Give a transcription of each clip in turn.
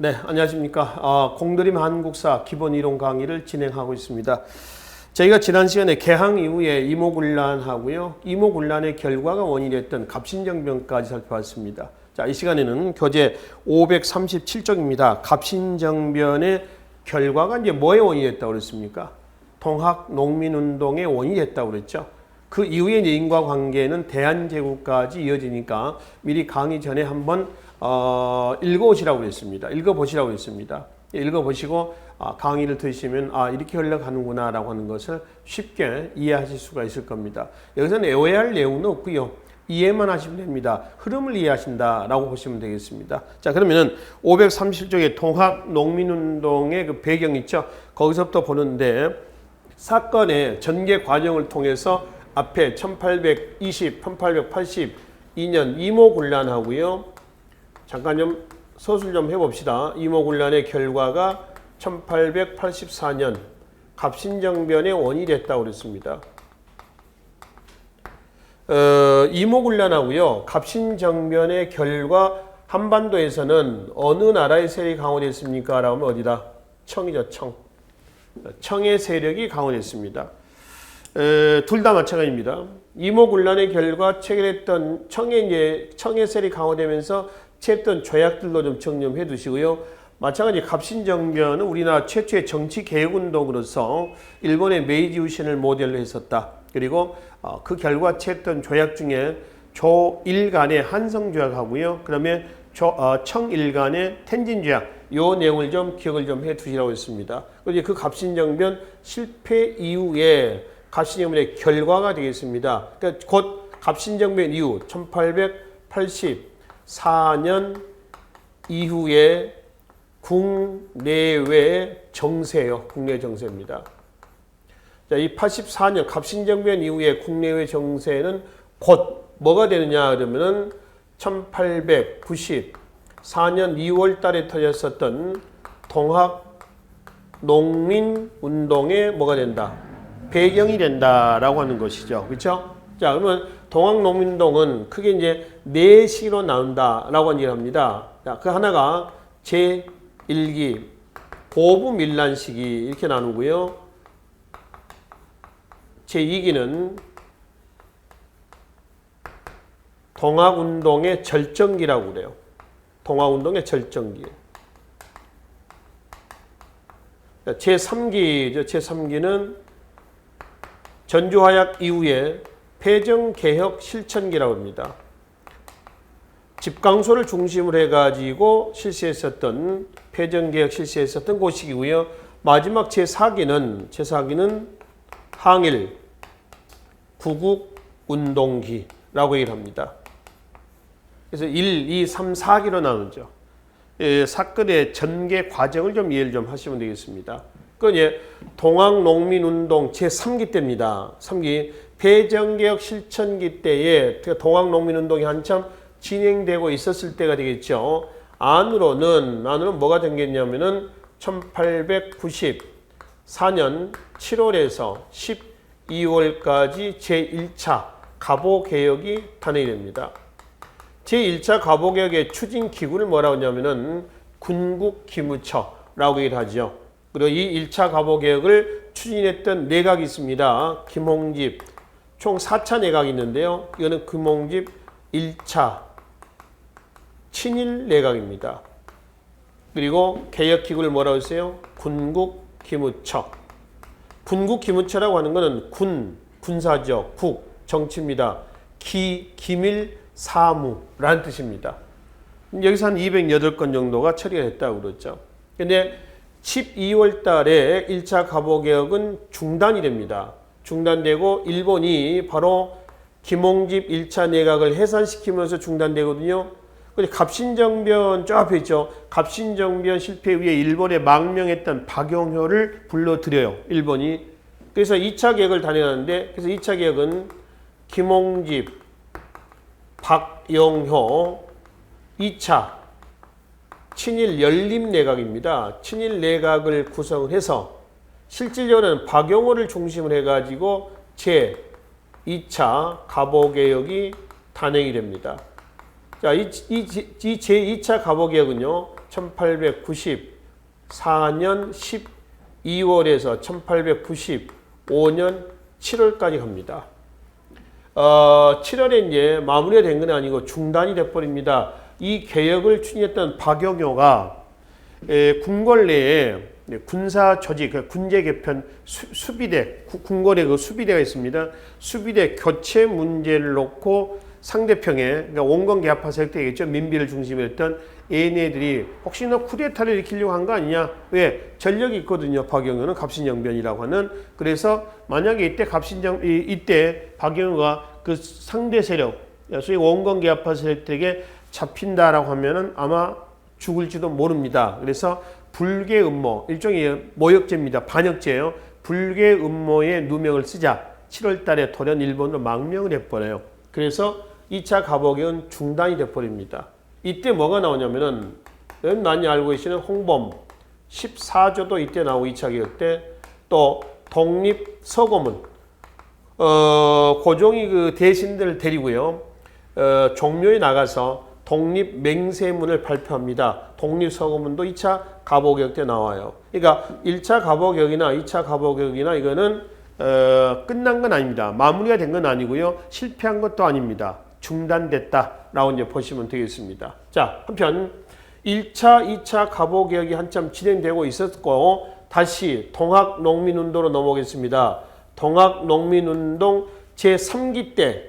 네, 안녕하십니까. 공드림 한국사 기본 이론 강의를 진행하고 있습니다. 저희가 지난 시간에 개항 이후에 이모군란하고요. 이모군란의 결과가 원인이었던 갑신정변까지 살펴봤습니다. 자, 이 시간에는 교재 537쪽입니다. 갑신정변의 결과가 이제 뭐의 원인이 됐다고 그랬습니까? 동학 농민운동의 원인이 됐다고 그랬죠. 그 이후에 이제 인과관계는 대한제국까지 이어지니까 미리 강의 전에 한번 읽어보시라고 그랬습니다. 읽어보시라고 그랬습니다. 읽어보시고 강의를 들으시면 이렇게 흘러가는구나 라고 하는 것을 쉽게 이해하실 수가 있을 겁니다. 여기서는 외워야 할 내용은 없고요. 이해만 하시면 됩니다. 흐름을 이해하신다 라고 보시면 되겠습니다. 자, 그러면은 537쪽에 동학 농민운동의 그 배경 있죠. 거기서부터 보는데 사건의 전개 과정을 통해서 앞에 1820, 1882년 이모군란하고요. 잠깐 좀 서술 좀 해봅시다. 이모군란의 결과가 1884년 갑신정변의 원인이 됐다고 그랬습니다. 이모군란하고요. 갑신정변의 결과 한반도에서는 어느 나라의 세력이 강화됐습니까? 라고 하면 어디다? 청이죠, 청. 청의 세력이 강화됐습니다. 둘 다 마찬가지입니다. 이모군란의 결과 체결했던 청의 세력이 강화되면서 체했던 조약들로 좀 정리해 두시고요. 마찬가지 갑신정변은 우리나라 최초의 정치개혁운동으로서 일본의 메이지 유신을 모델로 했었다. 그리고 그 결과 체했던 조약 중에 조일 간의 한성조약하고요. 그다음에 청일 간의 텐진조약 요 내용을 좀 기억을 좀 해 두시라고 했습니다. 그리고 그 갑신정변 실패 이후에 갑신정변의 결과가 되겠습니다. 그러니까 곧 갑신정변 이후 1884년 이후에 국내외 정세요. 국내 정세입니다. 자, 이 84년 갑신정변 이후에 국내외 정세는 곧 뭐가 되느냐 그러면은 1894년 2월 달에 터졌었던 동학 농민운동의 뭐가 된다? 배경이 된다라고 하는 것이죠. 그렇죠? 자, 그러면 동학농민운동은 크게 이제 네 시기로 나눈다라고 하는 얘기를 합니다. 자, 그 하나가 제1기 보부밀란 시기 이렇게 나누고요. 제2기는 동학운동의 절정기라고 그래요. 동학운동의 절정기. 제3기죠. 제3기는 전주화약 이후에 폐정개혁 실천기라고 합니다. 집강소를 중심으로 해가지고 실시했었던 폐정개혁 실시했었던 그 시기고요. 마지막 제4기는 항일 구국운동기라고 얘기를 합니다. 그래서 1, 2, 3, 4기로 나누죠. 사건의 전개 과정을 좀 이해를 좀 하시면 되겠습니다. 그건 동학농민운동 제3기 때입니다. 3기 폐정개혁 실천기 때에 동학농민운동이 한참 진행되고 있었을 때가 되겠죠. 안으로는 뭐가 생겼냐면은 1894년 7월에서 12월까지 제1차 갑오개혁이 탄핵이 됩니다. 제1차 갑오개혁의 추진기구를 뭐라고 하냐면은 군국기무처라고 얘기를 하죠. 그리고 이 1차 갑오개혁을 추진했던 내각이 있습니다. 김홍집 총 4차 내각이 있는데요. 이거는 김홍집 1차 친일 내각입니다. 그리고 개혁기구를 뭐라고 했어요? 군국기무처. 군국기무처라고 하는 것은 군사죠. 국, 정치입니다. 기밀 사무라는 뜻입니다. 여기서 한 208건 정도가 처리가 됐다고 그랬죠. 근데 12월 달에 1차 갑오개혁은 중단이 됩니다. 중단되고 일본이 바로 김홍집 1차 내각을 해산시키면서 중단되거든요. 근데 갑신정변 저 앞에 있죠. 갑신정변 실패 후에 일본에 망명했던 박용효를 불러들여요. 일본이. 그래서 2차 개혁을 단행하는데 그래서 2차 개혁은 김홍집, 박용효 2차 친일 연립내각입니다. 친일 내각을 구성해서 실질적으로는 박용호를 중심으로 해가지고 제2차 갑오개혁이 단행이 됩니다. 자, 이 제2차 갑오개혁은요, 1894년 12월에서 1895년 7월까지 갑니다. 7월에 이제 마무리가 된 건 아니고 중단이 돼버립니다. 이 개혁을 추진했던 박영효가 궁궐 내에 군사 조직, 군제 개편 수비대, 궁궐에 그 수비대가 있습니다. 수비대 교체 문제를 놓고 상대평에, 그러니까 원건 개합화 세력되겠죠. 민비를 중심으로 했던 얘네들이 혹시 너 쿠데타를 일으키려고 한 거 아니냐? 왜? 전력이 있거든요. 박영효는 갑신정변이라고 하는. 그래서 만약에 이때 박영효가 그 상대 세력, 소위 원건 개합화 세력들에게 잡힌다라고 하면은 아마 죽을지도 모릅니다. 그래서 불계 음모, 일종의 모욕죄입니다. 반역죄예요. 불계 음모에 누명을 쓰자 7월 달에 돌연 일본으로 망명을 해버려요. 그래서 2차 가보개혁은 중단이 돼버립니다. 이때 뭐가 나오냐면은 여러분 많이 알고 계시는 홍범 14조도 이때 나오고 2차 개혁 때 또 독립서고문 고종이 그 대신들을 데리고요 종묘에 나가서 독립맹세문을 발표합니다. 독립서고문도 2차 가보개혁 때 나와요. 그러니까 1차 가보개혁이나 2차 가보개혁이나 이거는 끝난 건 아닙니다. 마무리가 된 건 아니고요. 실패한 것도 아닙니다. 중단됐다라고 이제 보시면 되겠습니다. 자, 한편 1차, 2차 가보개혁이 한참 진행되고 있었고 다시 동학농민운동으로 넘어오겠습니다. 동학농민운동 제3기 때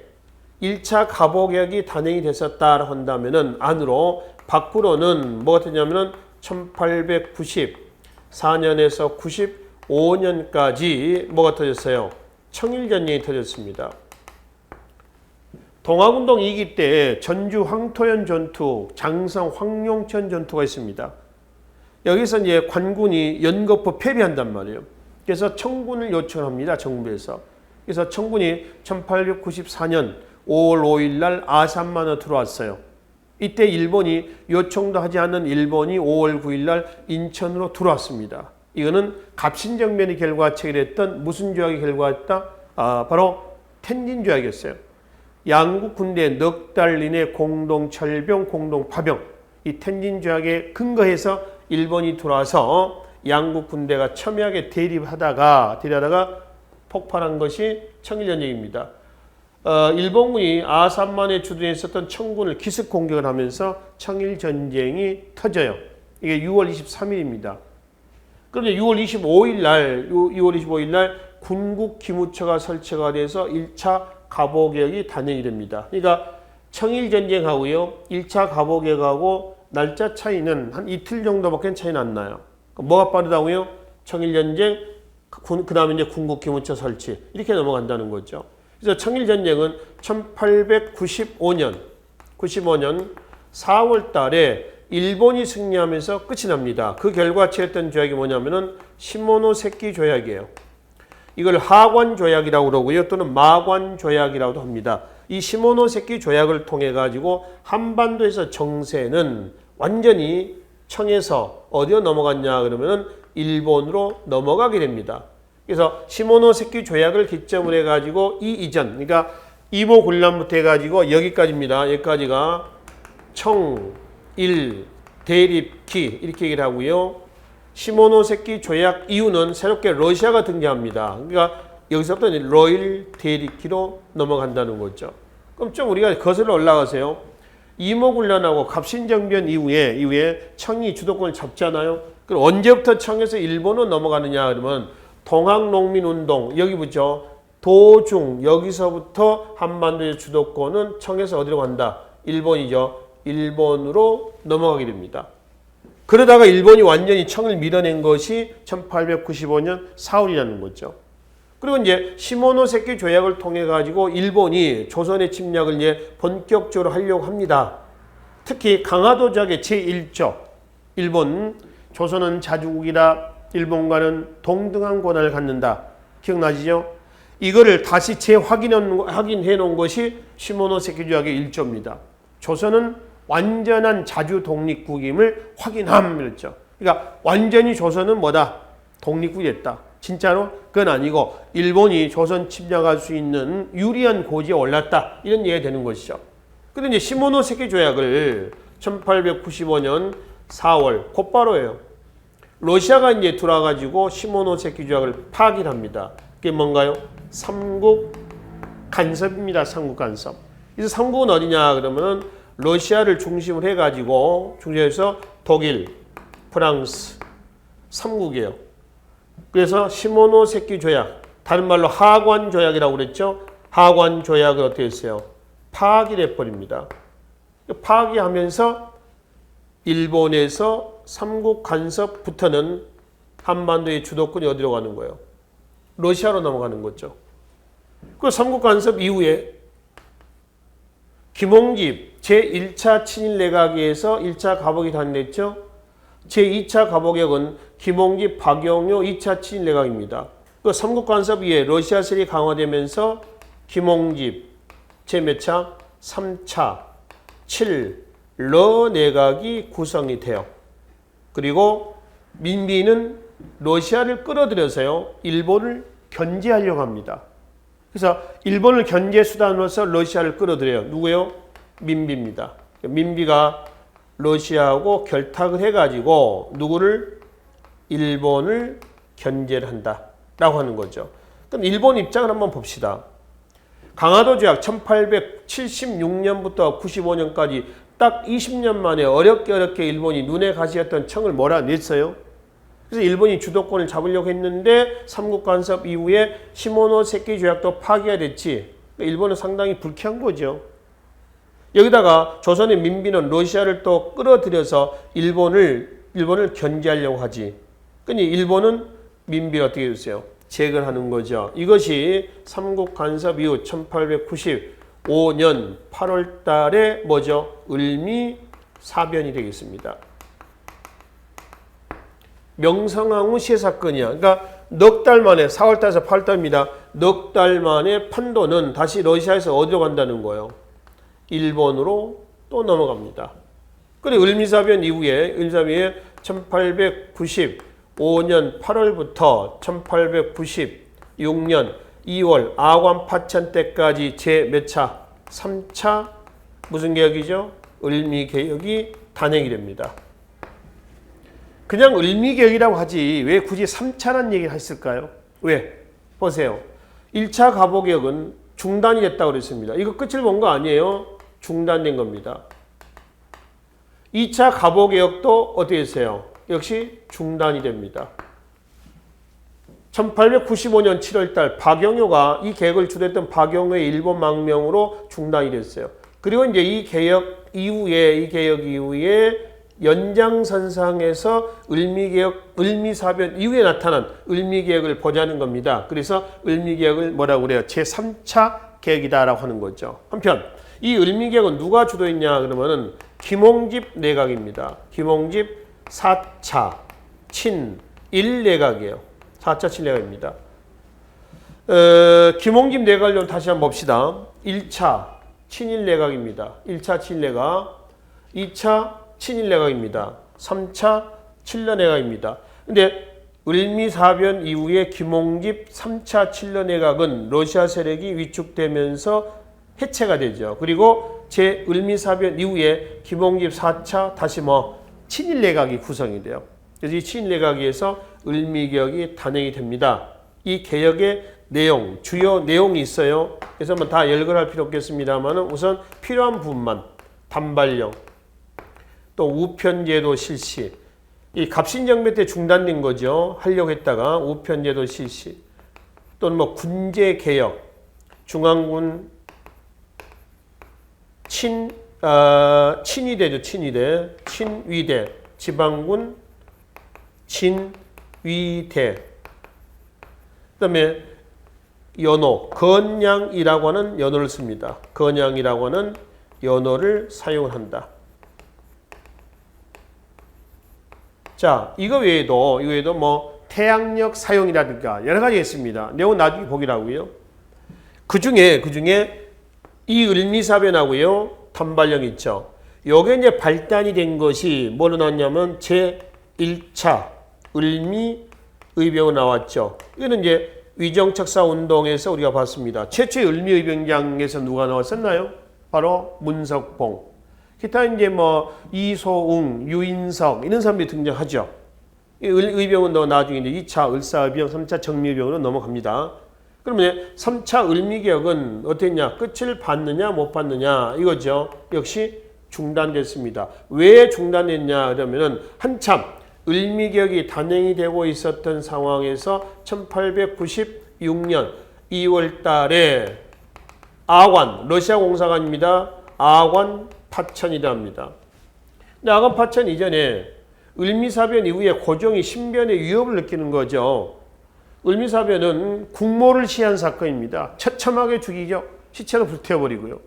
1차 가보개혁이 단행이 됐었다 한다면은 안으로 밖으로는 뭐가 되냐면은 1894년에서 95년까지 뭐가 터졌어요? 청일전쟁이 터졌습니다. 동학운동 2기 때 전주 황토현 전투, 장성 황룡천 전투가 있습니다. 여기서 이제 관군이 연거푸 패배한단 말이에요. 그래서 청군을 요청합니다. 정부에서. 그래서 청군이 1894년 5월 5일 날 아산만으로 들어왔어요. 이때 일본이 요청도 하지 않는 일본이 5월 9일 날 인천으로 들어왔습니다. 이거는 갑신정변이 결과 체결했던 무슨 조약이 결과했다? 바로 텐진 조약이었어요. 양국 군대 넉 달 이내 공동 철병, 공동 파병. 이 텐진 조약에 근거해서 일본이 들어와서 양국 군대가 첨예하게 대립하다가 폭발한 것이 청일전쟁입니다. 일본군이 아산만에 주둔했었던 청군을 기습 공격을 하면서 청일전쟁이 터져요. 이게 6월 23일입니다. 그런데 6월 25일 날 군국 기무처가 설치가 돼서 1차 가보개혁이 단행이 됩니다. 그러니까 청일전쟁하고요, 1차 가보개혁하고 날짜 차이는 한 이틀 정도밖에 차이는 안 나요. 뭐가 빠르다고요? 청일전쟁, 그 다음에 이제 군국 기무처 설치. 이렇게 넘어간다는 거죠. 그래서 청일전쟁은 1895년 4월 달에 일본이 승리하면서 끝이 납니다. 그 결과 체했던 조약이 뭐냐면은 시모노세키 조약이에요. 이걸 하관 조약이라고 그러고요. 또는 마관 조약이라고도 합니다. 이 시모노세키 조약을 통해 가지고 한반도에서 정세는 완전히 청에서 어디로 넘어갔냐 그러면은 일본으로 넘어가게 됩니다. 그래서 시모노세키 조약을 기점으로 해가지고 이 이전, 그러니까 이모군란부터 해가지고 여기까지입니다. 여기까지가 청, 일, 대립, 기 이렇게 얘기를 하고요. 시모노세키 조약 이후는 새롭게 러시아가 등장합니다. 그러니까 여기서부터 러일 대립기로 넘어간다는 거죠. 그럼 좀 우리가 거슬러 올라가세요. 이모군란하고 갑신정변 이후에 청이 주도권을 잡잖아요. 그럼 언제부터 청에서 일본으로 넘어가느냐 그러면 동학농민운동 여기부터 도중 여기서부터 한반도의 주도권은 청에서 어디로 간다? 일본이죠. 일본으로 넘어가게 됩니다. 그러다가 일본이 완전히 청을 밀어낸 것이 1895년 4월이라는 거죠. 그리고 이제 시모노세키 조약을 통해 가지고 일본이 조선의 침략을 이제 본격적으로 하려고 합니다. 특히 강화도 조약의 제1조 일본 조선은 자주국이라 일본과는 동등한 권한을 갖는다. 기억나시죠? 이거를 다시 재확인해 놓은 것이 시모노세키 조약의 1조입니다. 조선은 완전한 자주 독립국임을 확인함이었죠. 그러니까 완전히 조선은 뭐다? 독립국이 됐다. 진짜로? 그건 아니고 일본이 조선 침략할 수 있는 유리한 고지에 올랐다. 이런 얘기가 되는 것이죠. 그런데 이제 시모노세키 조약을 1895년 4월 곧바로예요. 러시아가 이제 들어와가지고 시모노세키 조약을 파기합니다. 그게 뭔가요? 삼국 간섭입니다. 삼국 간섭. 그래서 삼국은 어디냐 그러면은 러시아를 중심으로 해가지고 중심에서 독일, 프랑스, 삼국이에요. 그래서 시모노세키 조약, 다른 말로 하관 조약이라고 그랬죠. 하관 조약을 어떻게 했어요? 파기를 해버립니다. 파기하면서 일본에서 삼국 간섭부터는 한반도의 주도권이 어디로 가는 거예요? 러시아로 넘어가는 거죠. 그 삼국 간섭 이후에 김홍집 제1차 친일 내각에서 1차 가복이 단냈죠. 제2차 가복역은 김홍집 박영효 2차 친일 내각입니다. 그 삼국 간섭 이후에 러시아 세력이 강화되면서 김홍집 제 몇 차? 3차 7러 내각이 구성이 돼요. 그리고 민비는 러시아를 끌어들여서요. 일본을 견제하려고 합니다. 그래서 일본을 견제 수단으로서 러시아를 끌어들여요. 누구요? 민비입니다. 민비가 러시아하고 결탁을 해가지고 누구를? 일본을 견제를 한다라고 하는 거죠. 그럼 일본 입장을 한번 봅시다. 강화도 조약 1876년부터 95년까지 딱 20년 만에 어렵게 일본이 눈에 가시였던 청을 몰아냈어요. 그래서 일본이 주도권을 잡으려고 했는데 삼국 간섭 이후에 시모노세키 조약도 파기가 됐지. 일본은 상당히 불쾌한 거죠. 여기다가 조선의 민비는 러시아를 또 끌어들여서 일본을 견제하려고 하지. 그러니 일본은 민비를 어떻게 했어요? 재건하는 거죠. 이것이 삼국 간섭 이후 1895년 8월 달에 뭐죠? 을미 사변이 되겠습니다. 명성황후 시해 사건이야. 그러니까 넉 달 만에 4월 달에서 8월 달입니다. 넉 달 만에 판도는 다시 러시아에서 어디로 간다는 거예요? 일본으로 또 넘어갑니다. 그리고 을미사변 이후에 1895년 8월부터 1896년 2월 아관 파천 때까지 제 몇 차? 3차 무슨 개혁이죠? 을미개혁이 단행이 됩니다. 그냥 을미개혁이라고 하지 왜 굳이 3차라는 얘기를 했을까요? 왜? 보세요. 1차 가보개혁은 중단이 됐다고 그랬습니다. 이거 끝을 본 거 아니에요? 중단된 겁니다. 2차 가보개혁도 어떻게 했어요? 역시 중단이 됩니다. 1895년 7월달 박영효가 이 개혁을 주도했던 박영효의 일본 망명으로 중단이 됐어요. 그리고 이제 이 개혁 이후에 연장선상에서 을미사변 이후에 나타난 을미개혁을 보자는 겁니다. 그래서 을미개혁을 뭐라고 그래요? 제3차 개혁이다라고 하는 거죠. 한편 이 을미개혁은 누가 주도했냐 그러면은 김홍집 내각입니다. 김홍집 4차 친일 내각이에요. 4차 친내각입니다. 김홍집 내각을 좀 다시 한번 봅시다. 1차 친일 내각입니다. 1차 친일 내각, 2차 친일 내각입니다. 3차 친러 내각입니다. 근데 을미사변 이후에 김홍집 3차 친러 내각은 러시아 세력이 위축되면서 해체가 되죠. 그리고 제 을미사변 이후에 김홍집 4차 다시 친일 내각이 구성이 돼요. 그래서 이 친일 내각에서 을미개혁이 단행이 됩니다. 이 개혁의 내용, 주요 내용이 있어요. 그래서 다 열거할 필요 없겠습니다만 우선 필요한 부분만 단발령, 또 우편제도 실시, 이 갑신정변 때 중단된 거죠. 하려고 했다가 우편제도 실시, 또는 군제 개혁, 중앙군 친위대죠. 친위대, 지방군 친위대. 그다음에 연호, 건양이라고 하는 연호를 씁니다. 건양이라고 하는 연호를 사용을 한다. 자, 이거 외에도 태양력 사용이라든가 여러 가지 있습니다. 내용 나중에 보기라고요. 그 중에 이 을미사변하고요 단발령 있죠. 요게 이제 발단이 된 것이 뭐로 나왔냐면 제1차 을미의병으로 나왔죠. 이거는 이제 위정척사 운동에서 우리가 봤습니다. 최초의 을미의병장에서 누가 나왔었나요? 바로 문석봉. 기타 이제 뭐 이소웅, 유인석 이런 사람들이 등장하죠. 의병은 나중에 이제 2차 을사의병, 3차 정미의병으로 넘어갑니다. 그러면 3차 을미격은 어땠냐? 끝을 봤느냐 못 봤느냐 이거죠. 역시 중단됐습니다. 왜 중단됐냐 그러면은 한참 을미격이 단행이 되고 있었던 상황에서 1896년 2월 달에 아관, 러시아 공사관입니다. 아관 파천이라 합니다. 근데 아관 파천 이전에 을미사변 이후에 고종이 신변의 위협을 느끼는 거죠. 을미사변은 국모를 시한 사건입니다. 처참하게 죽이죠. 시체로 불태워버리고요.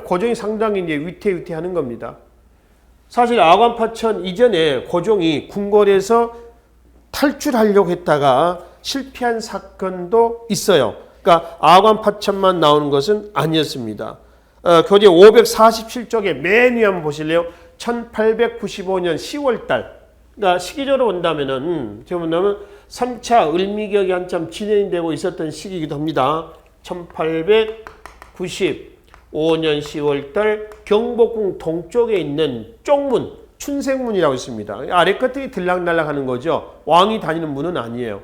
고종이 상당히 이제 위태위태하는 겁니다. 사실 아관 파천 이전에 고종이 궁궐에서 탈출하려고 했다가 실패한 사건도 있어요. 그러니까 아관 파천만 나오는 것은 아니었습니다. 교재 547쪽에 맨 위에 한번 보실래요? 1895년 10월 달. 그러니까 시기적으로 본다면은, 지금 본다면 3차 을미격이 한참 진행되고 있었던 시기이기도 합니다. 1895년 10월 달 경복궁 동쪽에 있는 쪽문, 춘생문이라고 있습니다. 아래 끝이 들락날락 하는 거죠. 왕이 다니는 문은 아니에요.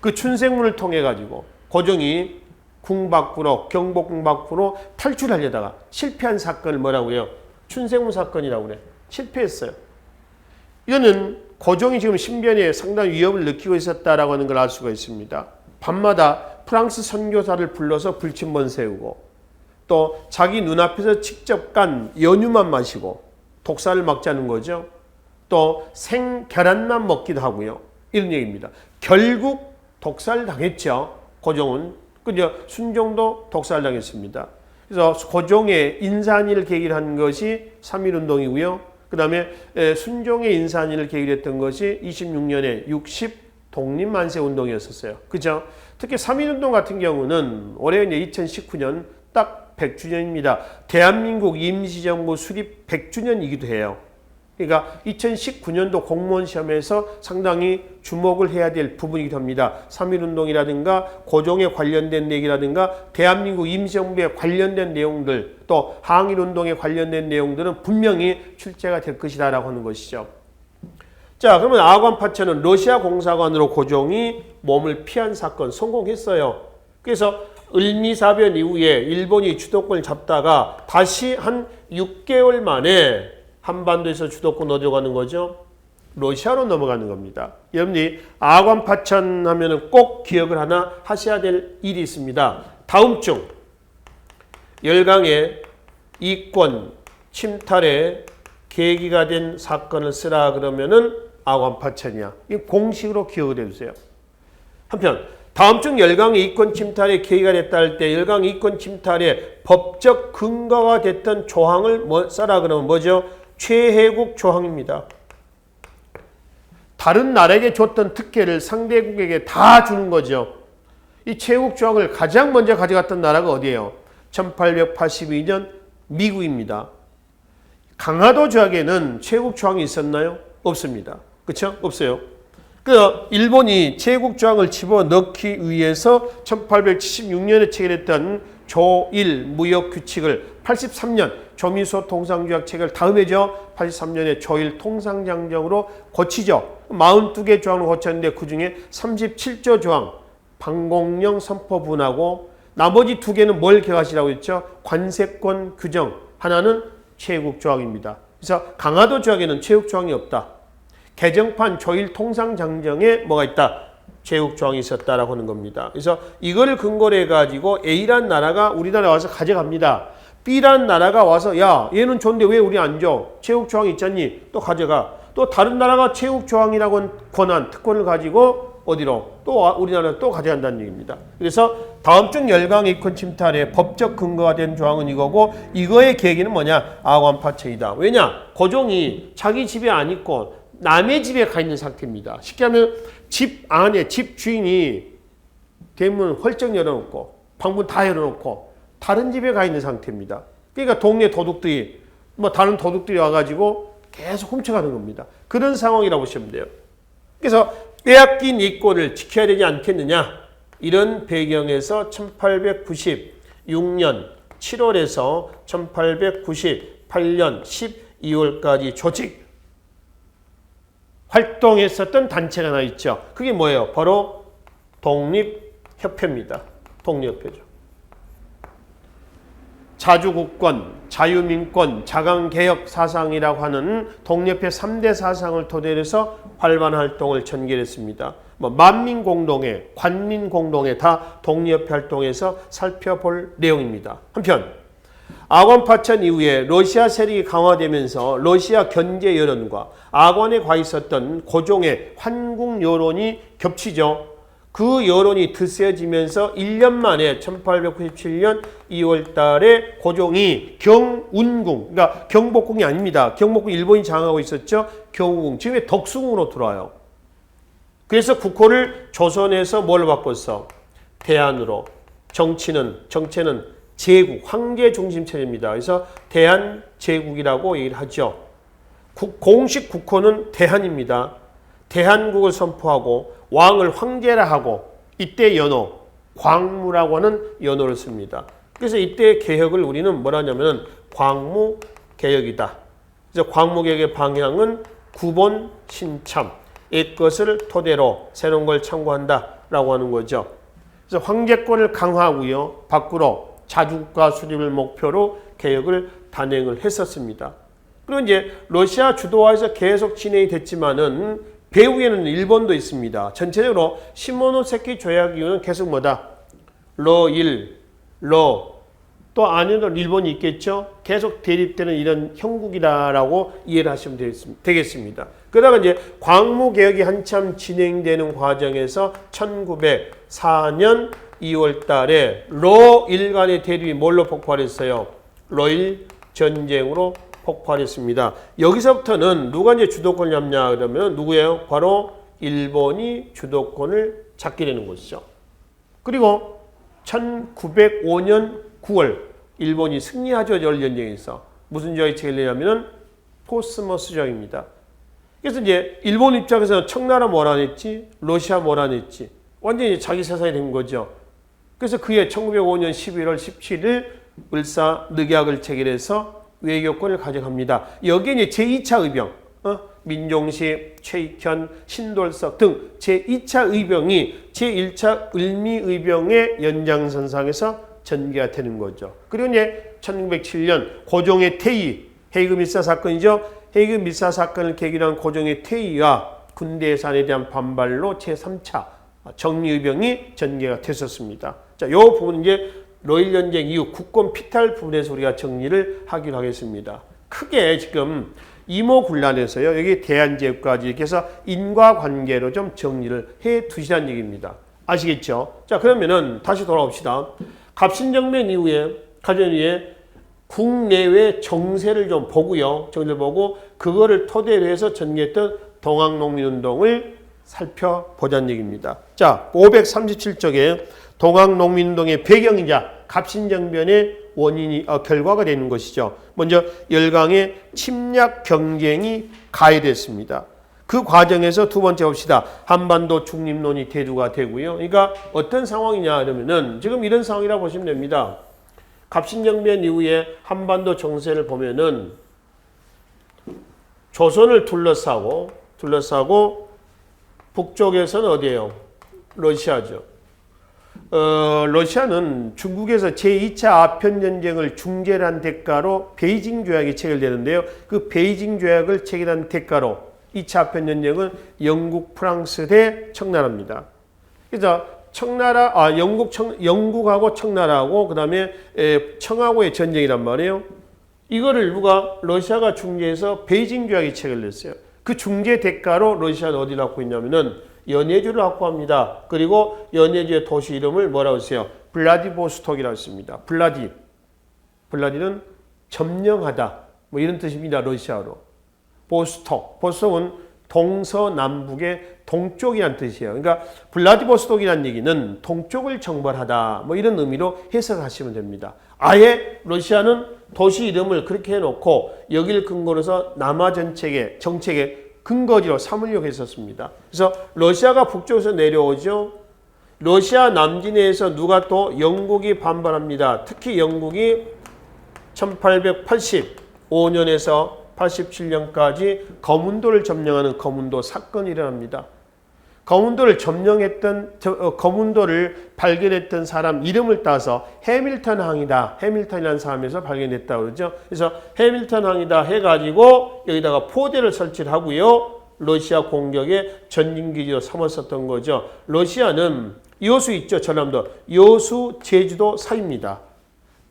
그 춘생문을 통해 가지고 고종이 궁 밖으로, 경복궁 밖으로 탈출하려다가 실패한 사건을 뭐라고 해요? 춘생문 사건이라고 그래. 실패했어요. 이거는 고종이 지금 신변에 상당히 위협을 느끼고 있었다라고 하는 걸 알 수가 있습니다. 밤마다 프랑스 선교사를 불러서 불침번 세우고 또 자기 눈앞에서 직접 간 연유만 마시고 독사를 막자는 거죠. 또 생계란만 먹기도 하고요. 이런 얘기입니다. 결국 독사를 당했죠. 고종은. 그죠? 순종도 독사를 당했습니다. 그래서 고종의 인산위를 계기로 한 것이 3.1운동이고요. 그 다음에 순종의 인산위를 계기로 했던 것이 26년에 60 독립만세운동이었었어요. 그죠? 특히 3.1운동 같은 경우는 올해 이제 2019년 딱 100주년입니다. 대한민국 임시정부 수립 100주년이기도 해요. 그러니까 2019년도 공무원 시험에서 상당히 주목을 해야 될 부분이기도 합니다. 3.1운동이라든가 고종에 관련된 얘기라든가 대한민국 임시정부에 관련된 내용들 또 항일운동에 관련된 내용들은 분명히 출제가 될 것이다 라고 하는 것이죠. 자, 그러면 아관 파천은 러시아 공사관으로 고종이 몸을 피한 사건 성공했어요. 그래서 을미사변 이후에 일본이 주도권을 잡다가 다시 한 6개월 만에 한반도에서 주도권 어디로 가는 거죠? 러시아로 넘어가는 겁니다. 여러분이 아관 파천 하면은 꼭 기억을 하나 하셔야 될 일이 있습니다. 다음 중 열강의 이권 침탈의 계기가 된 사건을 쓰라 그러면은 아관 파천이야. 이 공식으로 기억을 해주세요. 한편 다음 중 열강의 이권 침탈의 계기가 됐다 할 때 열강의 이권 침탈의 법적 근거가 됐던 조항을 써라 그러면 뭐죠? 최혜국 조항입니다. 다른 나라에게 줬던 특혜를 상대국에게 다 주는 거죠. 이 최혜국 조항을 가장 먼저 가져갔던 나라가 어디예요? 1882년 미국입니다. 강화도 조약에는 최혜국 조항이 있었나요? 없습니다. 그렇죠? 없어요. 그 일본이 최혜국 조항을 집어넣기 위해서 1876년에 체결했던 조1 무역규칙을 83년 조미소 통상조약 체결 다음에죠. 83년에 조1 통상장정으로 고치죠. 42개 조항을 고쳤는데 그중에 37조 조항 방공령 선포분하고 나머지 2개는 뭘 개각하시라고 했죠? 관세권 규정. 하나는 최혜국 조항입니다. 그래서 강화도 조약에는 최혜국 조항이 없다. 개정판 조1 통상장정에 뭐가 있다? 최혜국 조항이 있었다라고 하는 겁니다. 그래서 이거를 근거로 해가지고 A란 나라가 우리나라에 와서 가져갑니다. B란 나라가 와서 야 얘는 좋은데 왜 우리 안 줘? 최혜국 조항이 있잖니? 또 가져가. 또 다른 나라가 최혜국 조항이라고 하는 권한, 특권을 가지고 어디로? 또 우리나라로 또 가져간다는 얘기입니다. 그래서 다음 중 열강 이권 침탈의 법적 근거가 된 조항은 이거고 이거의 계기는 뭐냐? 아관 파천이다. 왜냐? 고종이 자기 집에 안 있고 남의 집에 가 있는 상태입니다. 쉽게 하면 집 안에 집 주인이 대문 헐쩍 열어놓고 방문 다 열어놓고 다른 집에 가 있는 상태입니다. 그러니까 동네 도둑들이 뭐 다른 도둑들이 와가지고 계속 훔쳐가는 겁니다. 그런 상황이라고 보시면 돼요. 그래서 빼앗긴 이권을 지켜야 되지 않겠느냐 이런 배경에서 1896년 7월에서 18년 12월까지 조직 활동했었던 단체가 하나 있죠. 그게 뭐예요? 바로 독립협회입니다. 독립협회죠. 자주국권, 자유민권, 자강개혁 사상이라고 하는 독립협회 3대 사상을 토대로 해서 활발한 활동을 전개했습니다. 만민공동회, 관민공동회 다 독립협회 활동에서 살펴볼 내용입니다. 한편 아관 파천 이후에 러시아 세력이 강화되면서 러시아 견제 여론과 아관에 가 있었던 고종의 환궁 여론이 겹치죠. 그 여론이 드세지면서 1년 만에 1897년 2월 달에 고종이 경운궁, 그러니까 경복궁이 아닙니다. 경복궁 일본이 장악하고 있었죠. 경운궁, 지금의 덕수궁으로 들어와요. 그래서 국호를 조선에서 뭘 바꿨어? 대한으로. 정체는 제국, 황제 중심 체제입니다. 그래서 대한제국이라고 얘기를 하죠. 공식 국호는 대한입니다. 대한국을 선포하고 왕을 황제라 하고 이때 연호, 광무라고 하는 연호를 씁니다. 그래서 이때 개혁을 우리는 뭐라 하냐면 광무개혁이다. 그래서 광무개혁의 방향은 구본 신참의 것을 토대로 새로운 걸 창구한다라고 하는 거죠. 그래서 황제권을 강화하고요. 밖으로 자주국가 수립을 목표로 개혁을 단행을 했었습니다. 그리고 이제 러시아 주도하에서 계속 진행이 됐지만은 배후에는 일본도 있습니다. 전체적으로 시모노세키 조약 이후는 계속 뭐다? 또 안에도 일본이 있겠죠? 계속 대립되는 이런 형국이다라고 이해를 하시면 되겠습니다. 그러다가 이제 광무개혁이 한참 진행되는 과정에서 1904년 2월 달에 러일 간의 대립이 뭘로 폭발했어요? 러일 전쟁으로 폭발했습니다. 여기서부터는 누가 이제 주도권을 잡냐 그러면 누구예요? 바로 일본이 주도권을 잡게 되는 것이죠. 그리고 1905년 9월 일본이 승리하죠. 열전쟁에서. 무슨 조약이 체결되냐면은 포스머스 조약입니다. 그래서 이제 일본 입장에서는 청나라 뭘 안 했지? 러시아 뭘 안 했지? 완전히 자기 세상이 된 거죠. 그래서 그해 1905년 11월 17일 을사늑약을 체결해서 외교권을 가져갑니다. 여기에 이제 제2차 의병, 민종식, 최익현, 신돌석 등 제2차 의병이 제1차 을미의병의 연장선상에서 전개가 되는 거죠. 그리고 이제 1907년 고종의 퇴위, 헤이그 밀사 사건이죠. 헤이그 밀사 사건을 계기로 한 고종의 퇴위와 군대 예산에 대한 반발로 제3차 정리의병이 전개가 됐었습니다. 자, 요 부분은 이제 러일 전쟁 이후 국권 피탈 부분에서 우리가 정리를 하기로 하겠습니다. 크게 지금 이모군란에서요. 여기 대한제국까지 이렇게 해서 인과관계로 좀 정리를 해 두시라는 얘기입니다. 아시겠죠? 자, 그러면은 다시 돌아옵시다. 갑신정변 이후에 가전 위에 국내외 정세를 좀 보고요. 정세를 보고 그거를 토대로 해서 전개했던 동학농민운동을 살펴보자는 얘기입니다. 자, 537쪽에 동학농민운동의 배경이자 갑신정변의 원인이 결과가 되는 것이죠. 먼저 열강의 침략 경쟁이 가해됐습니다. 그 과정에서 두 번째 봅시다. 한반도 중립론이 대두가 되고요. 그러니까 어떤 상황이냐 그러면은 지금 이런 상황이라고 보시면 됩니다. 갑신정변 이후에 한반도 정세를 보면은 조선을 둘러싸고 북쪽에서는 어디예요? 러시아죠. 러시아는 중국에서 제2차 아편전쟁을 중재를 한 대가로 베이징 조약이 체결되는데요. 그 베이징 조약을 체결한 대가로 2차 아편전쟁은 영국, 프랑스 대 청나라입니다. 그래서 영국하고 청나라하고 그 다음에 청하고의 전쟁이란 말이에요. 이거를 러시아가 중재해서 베이징 조약이 체결됐어요. 그 중재 대가로 러시아는 어디를 갖고 있냐면은 연해주를 확보합니다. 그리고 연해주의 도시 이름을 뭐라고 했어요? 블라디보스톡이라고 했습니다. 블라디는 점령하다. 뭐 이런 뜻입니다. 러시아로. 보스톡은 동서남북의 동쪽이란 뜻이에요. 그러니까 블라디보스톡이라는 얘기는 동쪽을 정벌하다. 뭐 이런 의미로 해석하시면 됩니다. 아예 러시아는 도시 이름을 그렇게 해놓고 여기를 근거로 해서 남하 정책의 근거지로 삼으려고 했었습니다. 그래서 러시아가 북쪽에서 내려오죠. 러시아 남진해에서 누가 또 영국이 반발합니다. 특히 영국이 1880 85년에서 87년까지 거문도를 점령하는 거문도 사건이 일어납니다. 거문도를 거문도를 발견했던 사람 이름을 따서 해밀턴 항이다. 해밀턴이라는 사람에서 발견했다고 그러죠. 그래서 해밀턴 항이다 해가지고 여기다가 포대를 설치를 하고요. 러시아 공격의 전진기지로 삼았었던 거죠. 러시아는 여수 있죠. 전남도. 여수 제주도 사이입니다.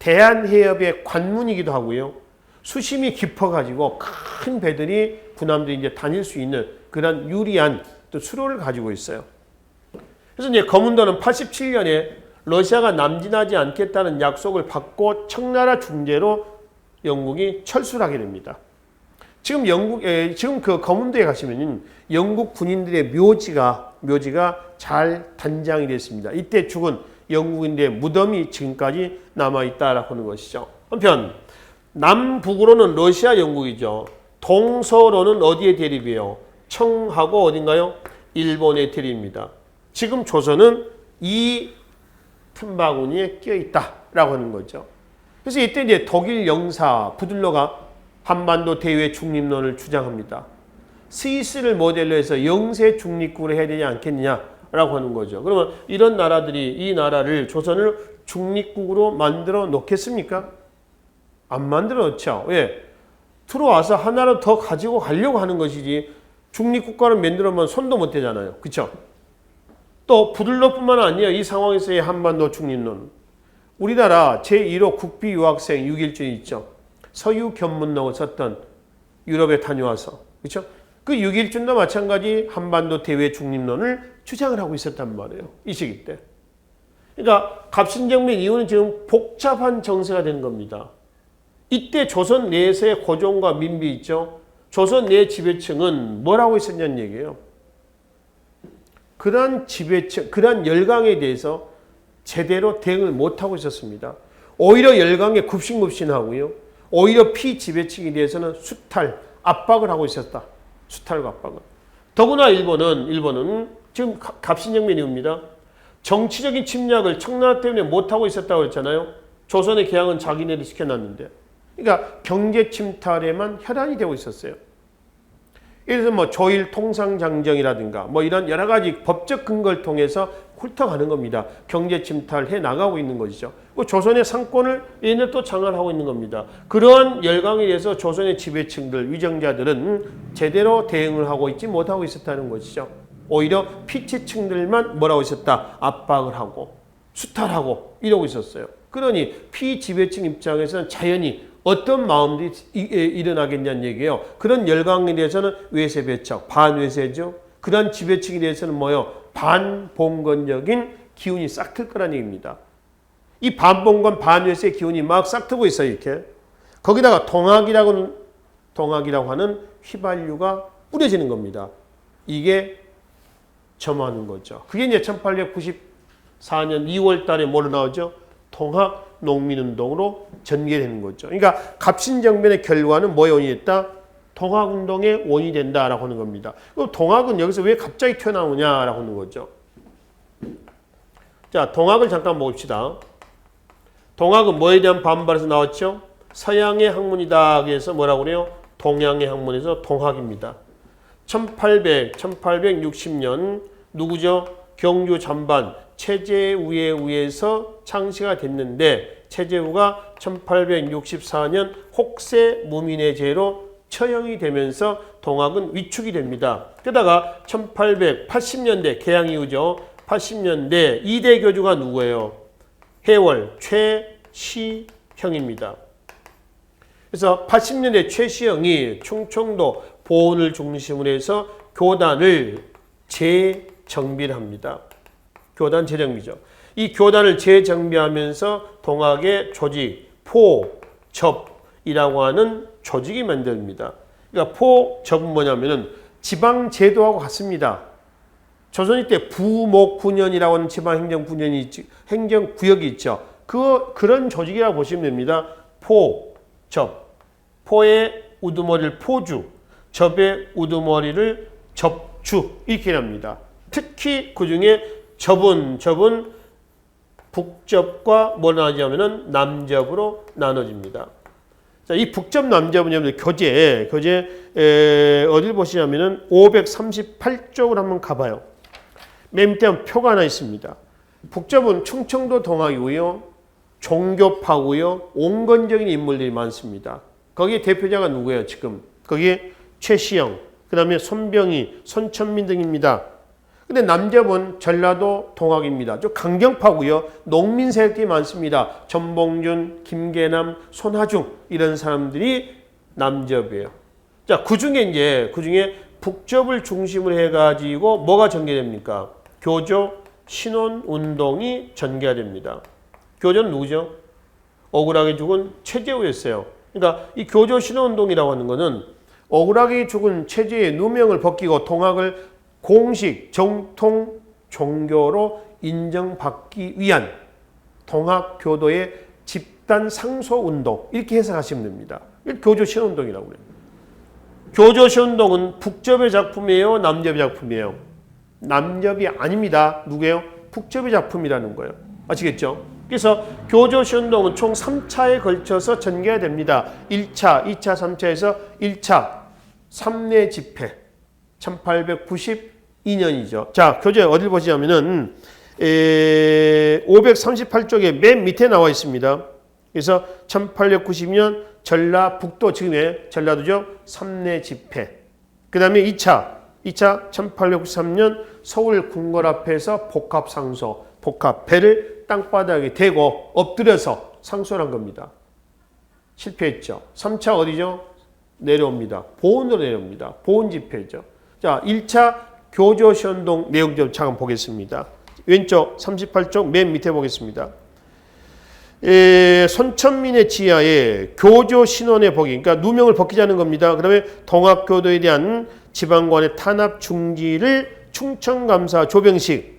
대한해협의 관문이기도 하고요. 수심이 깊어가지고 큰 배들이 군함들이 이제 다닐 수 있는 그런 유리한 또 수로를 가지고 있어요. 그래서 이제 거문도는 87년에 러시아가 남진하지 않겠다는 약속을 받고 청나라 중재로 영국이 철수를 하게 됩니다. 지금 그 거문도에 가시면 영국 군인들의 묘지가 잘 단장이 됐습니다. 이때 죽은 영국인들의 무덤이 지금까지 남아 있다라고 하는 것이죠. 한편 남북으로는 러시아, 영국이죠. 동서로는 어디에 대립이에요? 청하고 어딘가요? 일본의 대립입니다. 지금 조선은 이 틈바구니에 끼어 있다라고 하는 거죠. 그래서 이때 이제 독일 영사 부들러가 한반도 대외 중립론을 주장합니다. 스위스를 모델로 해서 영세 중립국으로 해야 되지 않겠느냐라고 하는 거죠. 그러면 이런 나라들이 이 나라를 조선을 중립국으로 만들어 놓겠습니까? 안 만들어 놓죠. 왜? 들어와서 하나를 더 가지고 가려고 하는 것이지 중립국가를 만들면 손도 못 대잖아요. 그렇죠? 또 부들러뿐만 아니라 이 상황에서의 한반도 중립론. 우리나라 제1호 국비 유학생 6일째 있죠. 서유 견문록을 썼던 유럽에 다녀와서. 그렇죠? 그 6일준도 마찬가지 한반도 대외 중립론을 주장을 하고 있었단 말이에요. 이 시기 때. 그러니까 갑신정변 이후는 지금 복잡한 정세가 된 겁니다. 이때 조선 내에서의 고종과 민비 있죠. 조선 내 지배층은 뭘 하고 있었냐는 얘기예요. 그러한 지배층, 그러한 열강에 대해서 제대로 대응을 못하고 있었습니다. 오히려 열강에 굽신굽신하고요. 오히려 피지배층에 대해서는 수탈, 압박을 하고 있었다. 수탈과 압박을. 더구나 일본은 지금 갑신정변 이후입니다. 정치적인 침략을 청나라 때문에 못하고 있었다고 했잖아요. 조선의 개항은 자기네들이 시켜놨는데. 그러니까 경제 침탈에만 혈안이 되고 있었어요. 예를 들어서 뭐 조일 통상장정이라든가 뭐 이런 여러 가지 법적 근거를 통해서 훑어가는 겁니다. 경제 침탈해 나가고 있는 것이죠. 조선의 상권을 얘네 또 장악하고 있는 겁니다. 그러한 열강에 대해서 조선의 지배층들, 위정자들은 제대로 대응을 하고 있지 못하고 있었다는 것이죠. 오히려 피치층들만 뭐라고 있었다? 압박을 하고 수탈하고 이러고 있었어요. 그러니 피지배층 입장에서는 자연히 어떤 마음들이 일어나겠냐는 얘기예요. 그런 열강에 대해서는 외세배척, 반외세죠. 그런 지배층에 대해서는 뭐요? 반봉건적인 기운이 싹틀 거란 얘기입니다. 이 반봉건, 반외세 기운이 막 싹트고 있어요. 이렇게. 거기다가 동학이라고 하는 휘발유가 뿌려지는 겁니다. 이게 점하는 거죠. 그게 이제 1894년 2월 달에 뭐로 나오죠? 동학 농민운동으로 전개되는 거죠. 그러니까 갑신정변의 결과는 뭐에 원인이 됐다? 동학운동의 원인이 된다라고 하는 겁니다. 그럼 동학은 여기서 왜 갑자기 튀어나오냐라고 하는 거죠. 자, 동학을 잠깐 봅시다. 동학은 뭐에 대한 반발에서 나왔죠? 서양의 학문이다. 그래서 뭐라고 그래요? 동양의 학문에서 동학입니다. 1860년 누구죠? 경주 잠반 최재우에 의해서 창시가 됐는데 최재우가 1864년 혹세 무민의 죄로 처형이 되면서 동학은 위축이 됩니다. 게다가 1880년대 개항 이후죠. 80년대 2대 교주가 누구예요? 해월 최시형입니다. 그래서 80년대 최시형이 충청도 보훈을 중심으로 해서 교단을 재정비를 합니다. 교단 재정비죠. 이 교단을 재정비하면서 동학의 조직, 포접이라고 하는 조직이 만듭니다. 그러니까 포접은 뭐냐면은 지방제도하고 같습니다. 조선이 때 부목군현이라고 하는 지방행정군현이 행정구역이 있죠. 그런 조직이라고 보시면 됩니다. 포접. 포의 우두머리를 포주, 접의 우두머리를 접주 이렇게 합니다. 특히 그 중에 접은 북접과 뭐 나뉘냐면은 남접으로 나눠집니다. 자, 이 북접 남자분 여러분들 교재 어딜 보시냐면은 538쪽을 한번 가봐요. 맨 밑에 한 표가 하나 있습니다. 북접은 충청도 동학이고요, 종교파고요, 온건적인 인물들이 많습니다. 거기에 대표자가 누구예요? 지금 거기에 최시영, 그 다음에 손병희, 손천민 등입니다. 근데 남접은 전라도 동학입니다. 좀 강경파고요. 농민 세력이 많습니다. 전봉준, 김계남, 손하중 이런 사람들이 남접이에요. 자, 그중에 북접을 중심으로 해가지고 뭐가 전개됩니까? 교조 신혼 운동이 전개가 됩니다. 교조는 누구죠? 억울하게 죽은 최재우였어요. 그러니까 이 교조 신혼 운동이라고 하는 것은 억울하게 죽은 최재우의 누명을 벗기고 동학을 공식 정통 종교로 인정받기 위한 동학교도의 집단 상소운동 이렇게 해석하시면 됩니다. 교조 신운동이라고 그래요. 교조 신운동은 북접의 작품이에요? 남접의 작품이에요? 남접이 아닙니다. 누구예요? 북접의 작품이라는 거예요. 아시겠죠? 그래서 교조 신운동은 총 3차에 걸쳐서 전개가 됩니다. 1차, 2차, 3차에서 1차 3례 집회 1892년이죠. 자, 교재 어딜 보시냐면은 538쪽에 맨 밑에 나와 있습니다. 그래서 1892년 전라북도, 지금의 전라도죠. 3례 집회. 그 다음에 2차 1893년 서울 궁궐 앞에서 복합상소, 배를 땅바닥에 대고 엎드려서 상소를 한 겁니다. 실패했죠. 3차 어디죠? 내려옵니다. 보은으로 내려옵니다. 보은 집회죠. 자, 1차 교조신운동 내용 좀 잠깐 보겠습니다. 왼쪽 38쪽 맨 밑에 보겠습니다. 손천민의 지하에 교조신원의 복이, 그러니까 누명을 벗기자는 겁니다. 그 다음에 동학교도에 대한 지방관의 탄압 중지를 충청감사 조병식,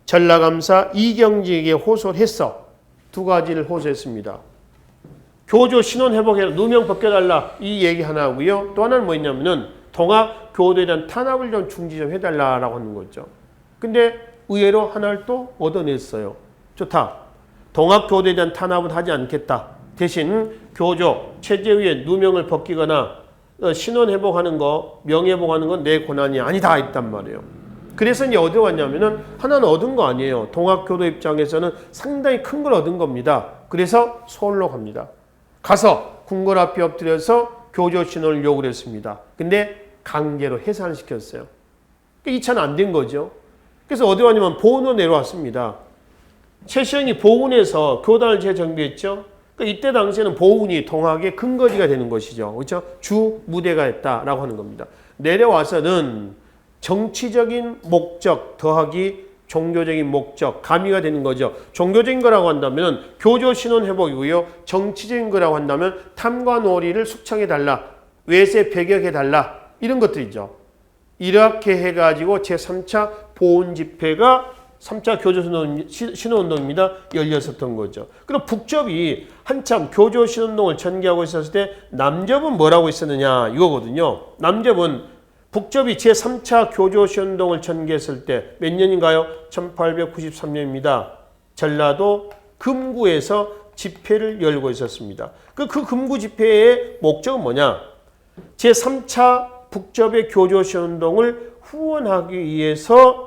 전라감사 이경직에게 호소를 했어. 두 가지를 호소했습니다. 교조 신원 회복해라, 누명 벗겨달라, 이 얘기 하나 하고요. 또 하나는 뭐였냐면은 동학 교도에 대한 탄압을 좀 중지 좀 해달라라고 하는 거죠. 근데 의외로 하나를 또 얻어냈어요. 좋다. 동학 교도에 대한 탄압은 하지 않겠다. 대신 교조 체제위에 누명을 벗기거나 신원 회복하는 거, 명예회복하는 건 내 권한이 아니다 했단 말이에요. 그래서 이제 어디로 갔냐면은 하나는 얻은 거 아니에요. 동학 교도 입장에서는 상당히 큰 걸 얻은 겁니다. 그래서 서울로 갑니다. 가서 궁궐 앞에 엎드려서 교조 신원을 요구를 했습니다. 근데 강제로 해산을 시켰어요. 2차는 안 된 거죠. 그래서 어디 왔냐면 보은으로 내려왔습니다. 최시영이 보은에서 교단을 재정비했죠. 그러니까 이때 당시에는 보은이 동학의 근거지가 되는 것이죠. 그렇죠? 주 무대가 했다라고 하는 겁니다. 내려와서는 정치적인 목적 더하기 종교적인 목적, 가미가 되는 거죠. 종교적인 거라고 한다면 교조 신원 회복이고요. 정치적인 거라고 한다면 탐과 놀이를 숙청해달라, 외세 배격해달라, 이런 것들이죠. 이렇게 해가지고 제3차 보훈 집회가 3차 교조 신원운동입니다. 열렸었던 거죠. 그럼 북접이 한참 교조 신원운동을 전개하고 있었을 때 남접은 뭐라고 있었느냐 이거거든요. 남접은 북접이 제3차 교조 신운동을 전개했을 때 몇 년인가요? 1893년입니다. 전라도 금구에서 집회를 열고 있었습니다. 그 금구 집회의 목적은 뭐냐? 제3차 북접의 교조 신운동을 후원하기 위해서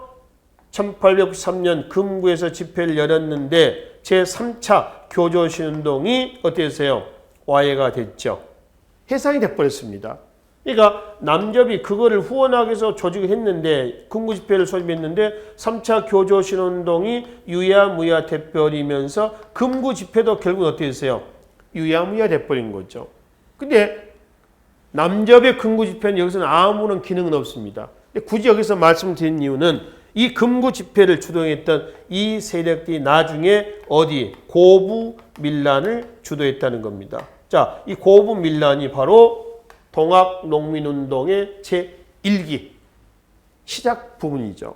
1893년 금구에서 집회를 열었는데 제3차 교조신운동이 어땠어요? 와해가 됐죠. 해산이 돼버렸습니다. 그러니까 남접이 그거를 후원하기 위해서 조직을 했는데 금구 집회를 소집했는데 3차 교조신운동이 유야무야 돼버리면서 금구 집회도 결국 어떻게 됐어요? 유야무야 돼버린 거죠. 근데 남접의 금구 집회는 여기서는 아무런 기능은 없습니다. 굳이 여기서 말씀드린 이유는 이 금구 집회를 주도했던 이 세력들이 나중에 어디 고부 밀란을 주도했다는 겁니다. 자, 이 고부 밀란이 바로 동학 농민운동의 제1기 시작 부분이죠.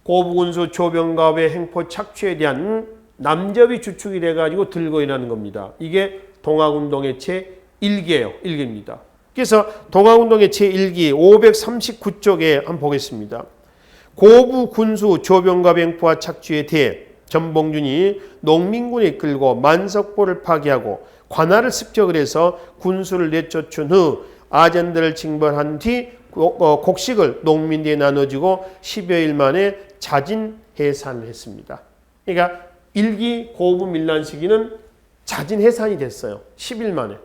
고부군수 조병갑의 행포 착취에 대한 남접이 주축이 돼가지고 들고 일하는 겁니다. 이게 동학운동의 제1기예요. 1기입니다. 그래서 동학운동의 제1기 539쪽에 한번 보겠습니다. 고부 군수 조병갑 행포와 착취에 대해 전봉준이 농민군을 이끌고 만석보를 파괴하고 관할을 습격을 해서 군수를 내쫓은 후 아전들을 징벌한 뒤 곡식을 농민들에 나눠주고 10여일 만에 자진해산을 했습니다. 그러니까 일기 고부 밀란 시기는 자진해산이 됐어요. 10일 만에.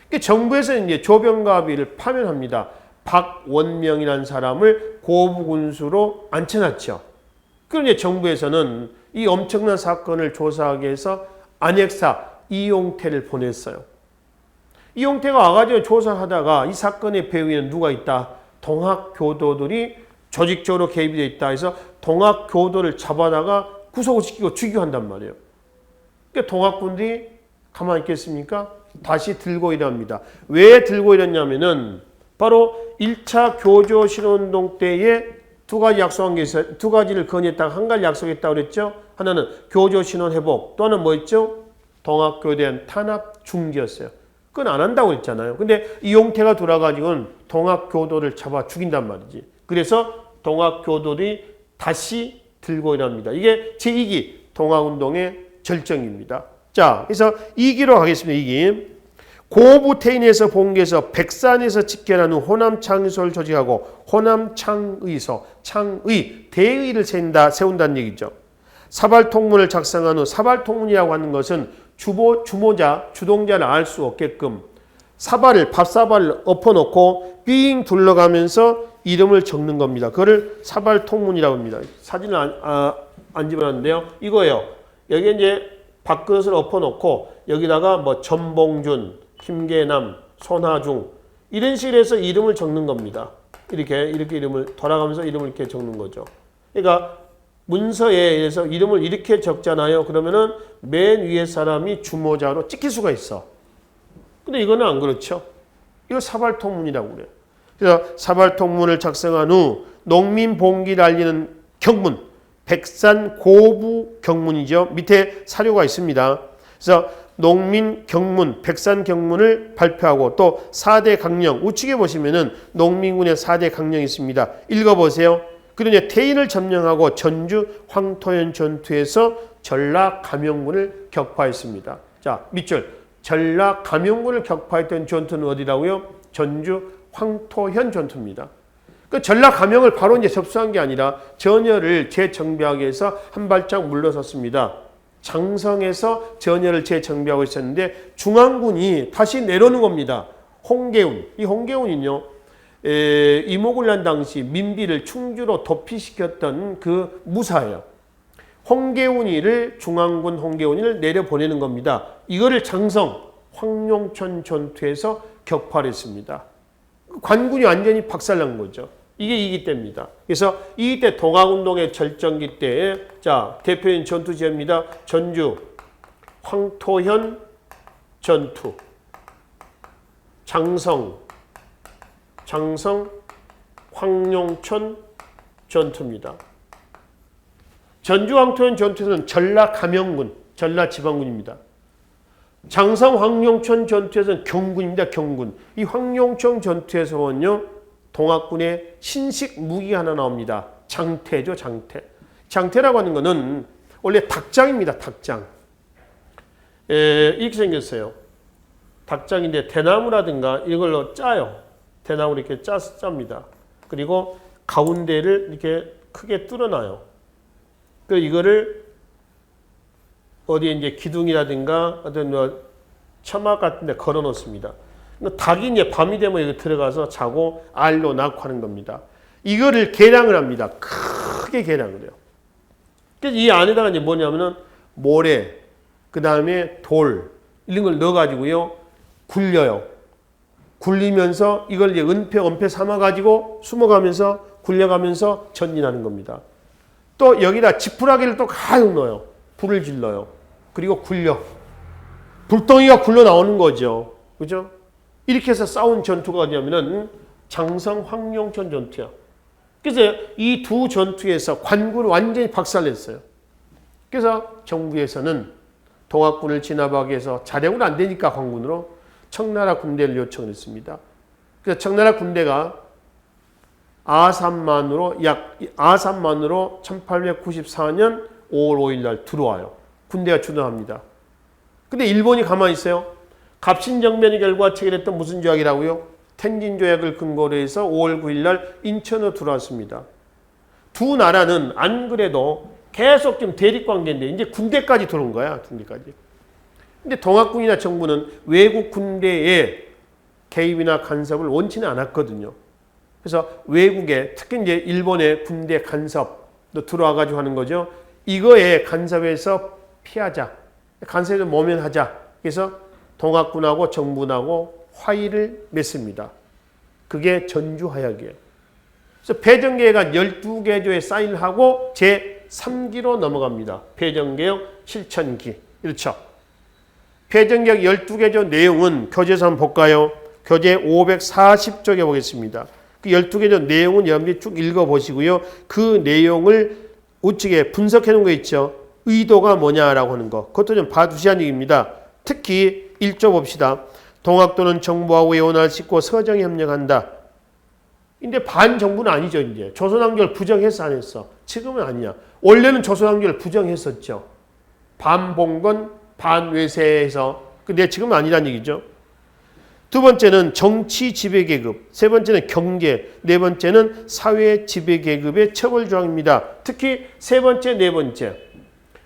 그러니까 정부에서 이제 조병갑이를 파면합니다. 박원명이라는 사람을 고부군수로 앉혀놨죠. 그런데 정부에서는 이 엄청난 사건을 조사하기 위해서 안핵사 이용태를 보냈어요. 이용태가 와가지고 조사하다가 이 사건의 배후에는 누가 있다? 동학교도들이 조직적으로 개입이 돼 있다 해서 동학교도를 잡아다가 구속을 시키고 죽이고 한단 말이에요. 그러니까 동학군들이 가만히 있겠습니까? 다시 들고 일합니다. 왜 들고 일했냐면은 바로 1차 교조 신운동 때에 두 가지 약속한 게 있어요. 두 가지를 건의했다가 한 가지 약속했다고 그랬죠. 하나는 교조 신원 회복, 또 하나는 뭐였죠? 동학교에 대한 탄압 중지였어요. 그건 안 한다고 그랬잖아요. 근데 이용태가 돌아가지고는 동학교도를 잡아 죽인단 말이지. 그래서 동학교도들이 다시 들고 일합니다. 이게 제2기 동학운동의 절정입니다. 자, 그래서 2기로 가겠습니다. 2기. 고부태인에서 본계에서 백산에서 집결한 후 호남 창의소를 조직하고 호남 창의소, 창의, 대의를 세운다는 얘기죠. 사발통문을 작성한 후 사발통문이라고 하는 것은 주모자, 주동자를 알 수 없게끔 사발을, 밥사발을 엎어놓고 삥 둘러가면서 이름을 적는 겁니다. 그거를 사발통문이라고 합니다. 사진을 안 집어놨는데요. 이거예요. 여기 이제 밥그릇을 엎어놓고 여기다가 뭐 전봉준, 김계남, 손하중 이런 식으로 해서 이름을 적는 겁니다. 이렇게 이름을 돌아가면서 이름을 이렇게 적는 거죠. 그러니까 문서에 의해서 이름을 이렇게 적잖아요. 그러면은 맨 위에 사람이 주모자로 찍힐 수가 있어. 근데 이거는 안 그렇죠. 이거 사발통문이라고 그래요. 그래서 사발통문을 작성한 후 농민 봉기를 알리는 경문, 백산 고부 경문이죠. 밑에 사료가 있습니다. 그래서 농민 경문, 백산 경문을 발표하고 또 4대 강령, 우측에 보시면은 농민군의 4대 강령이 있습니다. 읽어보세요. 그런데 태인을 점령하고 전주 황토현 전투에서 전라 감영군을 격파했습니다. 자, 밑줄. 전라 감영군을 격파했던 전투는 어디라고요? 전주 황토현 전투입니다. 그 전라 감영을 바로 이제 접수한 게 아니라 전열을 재정비하기 위해서 한 발짝 물러섰습니다. 장성에서 전열을 재정비하고 있었는데 중앙군이 다시 내려오는 겁니다. 홍계운. 이 홍계운은요. 이모군란 당시 민비를 충주로 도피시켰던 그 무사예요. 홍계운이를 중앙군 홍계운이를 내려보내는 겁니다. 이거를 장성 황룡천 전투에서 격파를 했습니다. 관군이 완전히 박살난 거죠. 이게 2기 때입니다. 그래서 2기 때 동학운동의 절정기 때에 자 대표인 전투지입니다. 전주 황토현 전투, 장성 황룡천 전투입니다. 전주 황토현 전투에서는 전라 감영군, 전라 지방군입니다. 장성 황룡천 전투에서는 경군입니다. 경군. 이 황룡천 전투에서는요. 동학군의 신식 무기가 하나 나옵니다. 장태죠. 장태. 장태라고 하는 것은 원래 닭장입니다. 닭장. 이렇게 생겼어요. 닭장인데 대나무라든가 이걸로 짜요. 대나무를 이렇게 짭니다. 그리고 가운데를 이렇게 크게 뚫어놔요. 그 이거를 어디에 이제 기둥이라든가 어떤 처막 같은 데 걸어 놓습니다. 닭이 이제 밤이 되면 여기 들어가서 자고 알로 낳고 하는 겁니다. 이거를 계량을 합니다. 크게 계량을 해요. 그래서 이 안에다가 이제 뭐냐면은 모래, 그 다음에 돌, 이런 걸 넣어가지고요. 굴려요. 굴리면서 이걸 이제 엄폐 삼아가지고 숨어가면서 굴려가면서 전진하는 겁니다. 또 여기다 지푸라기를 또 가득 넣어요. 불을 질러요. 그리고 굴려. 불덩이가 굴러 나오는 거죠. 그죠? 이렇게 해서 싸운 전투가 어디냐면은 장성 황룡천 전투야. 그래서 이 두 전투에서 관군을 완전히 박살냈어요. 그래서 정부에서는 동학군을 진압하기 위해서 자력은 안 되니까 관군으로 청나라 군대를 요청을 했습니다. 그래서 청나라 군대가 아산만으로 1894년 5월 5일 날 들어와요. 군대가 주둔합니다. 근데 일본이 가만히 있어요? 갑신정변의 결과 체결했던 무슨 조약이라고요? 텐진 조약을 근거로 해서 5월 9일 날 인천으로 들어왔습니다. 두 나라는 안 그래도 계속 좀 대립관계인데 이제 군대까지 들어온 거야. 군대까지. 근데 동학군이나 정부는 외국 군대의 개입이나 간섭을 원치는 않았거든요. 그래서 외국에 특히 이제 일본의 군대 간섭도 들어와가지고 하는 거죠. 이거에 간섭에서 피하자. 간섭에서 모면하자. 그래서 동학군하고 정부하고 화의를 맺습니다. 그게 전주하약이에요. 그래서 폐정개혁안 12개조에 사인을 하고 제3기로 넘어갑니다. 폐정개혁 실천기. 이렇죠. 폐정개혁 12개조 내용은 교재에서 한번 볼까요? 교재 540쪽에 보겠습니다. 그 12개조 내용은 여러분들이 쭉 읽어보시고요. 그 내용을 우측에 분석해 놓은 거 있죠. 의도가 뭐냐라고 하는 거. 그것도 좀 봐두시라는 얘기입니다. 특히 1조 봅시다. 동학도는 정부하고 외원을 싣고 서정에 협력한다. 근데 반정부는 아니죠. 이제 조선왕조를 부정했어 안 했어? 지금은 아니야. 원래는 조선왕조를 부정했었죠. 반봉건 반외세에서. 근데 지금은 아니란 얘기죠. 두 번째는 정치 지배계급, 세 번째는 경제, 네 번째는 사회 지배계급의 처벌조항입니다. 특히 세 번째, 네 번째.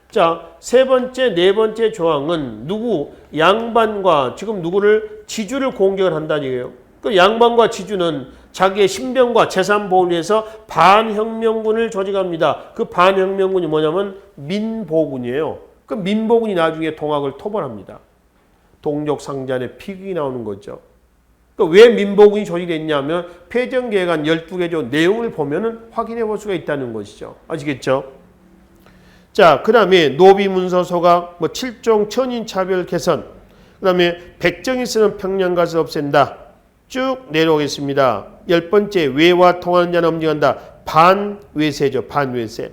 자, 세 번째, 네 번째 조항은 누구? 양반과 지금 누구를? 지주를 공격을 한다는 얘기예요. 그 양반과 지주는 자기의 신병과 재산 보호를 위해서 반혁명군을 조직합니다. 그 반혁명군이 뭐냐면 민보군이에요. 그 민보군이 나중에 동학을 토벌합니다. 동족상잔의 피격이 나오는 거죠. 그러니까 왜 민보군이 조직됐냐면 폐정개혁안 12개조 내용을 보면 확인해 볼 수가 있다는 것이죠. 아시겠죠? 자, 그 다음에 노비문서 소각, 7종 천인차별 개선, 그 다음에 백정이 쓰는 평양가를 없앤다. 쭉 내려오겠습니다. 10번째, 외와 통하는 자는 엄징한다. 반외세죠. 반외세.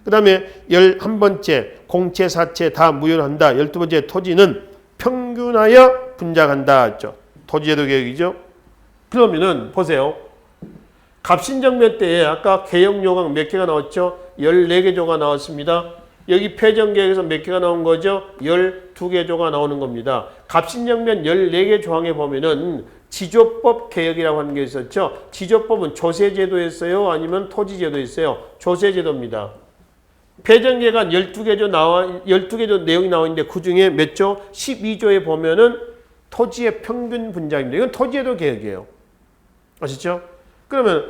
그 다음에 11번째, 공채, 사채 다 무효한다. 12번째, 토지는 평균하여 분작한다. 했죠. 토지제도 개혁이죠. 그러면은 보세요. 갑신정변 때에 아까 개혁요강 몇 개가 나왔죠? 14개 조가 나왔습니다. 여기 폐정개혁에서 몇 개가 나온 거죠? 12개 조가 나오는 겁니다. 갑신정변 14개 조항에 보면은 지조법 개혁이라고 하는 게 있었죠. 지조법은 조세제도였어요? 아니면 토지제도였어요? 조세제도입니다. 폐정개혁안 12개 조 내용이 나와 있는데 그 중에 몇 조? 12조에 보면은 토지의 평균 분작입니다. 이건 토지제도 개혁이에요. 아시죠? 그러면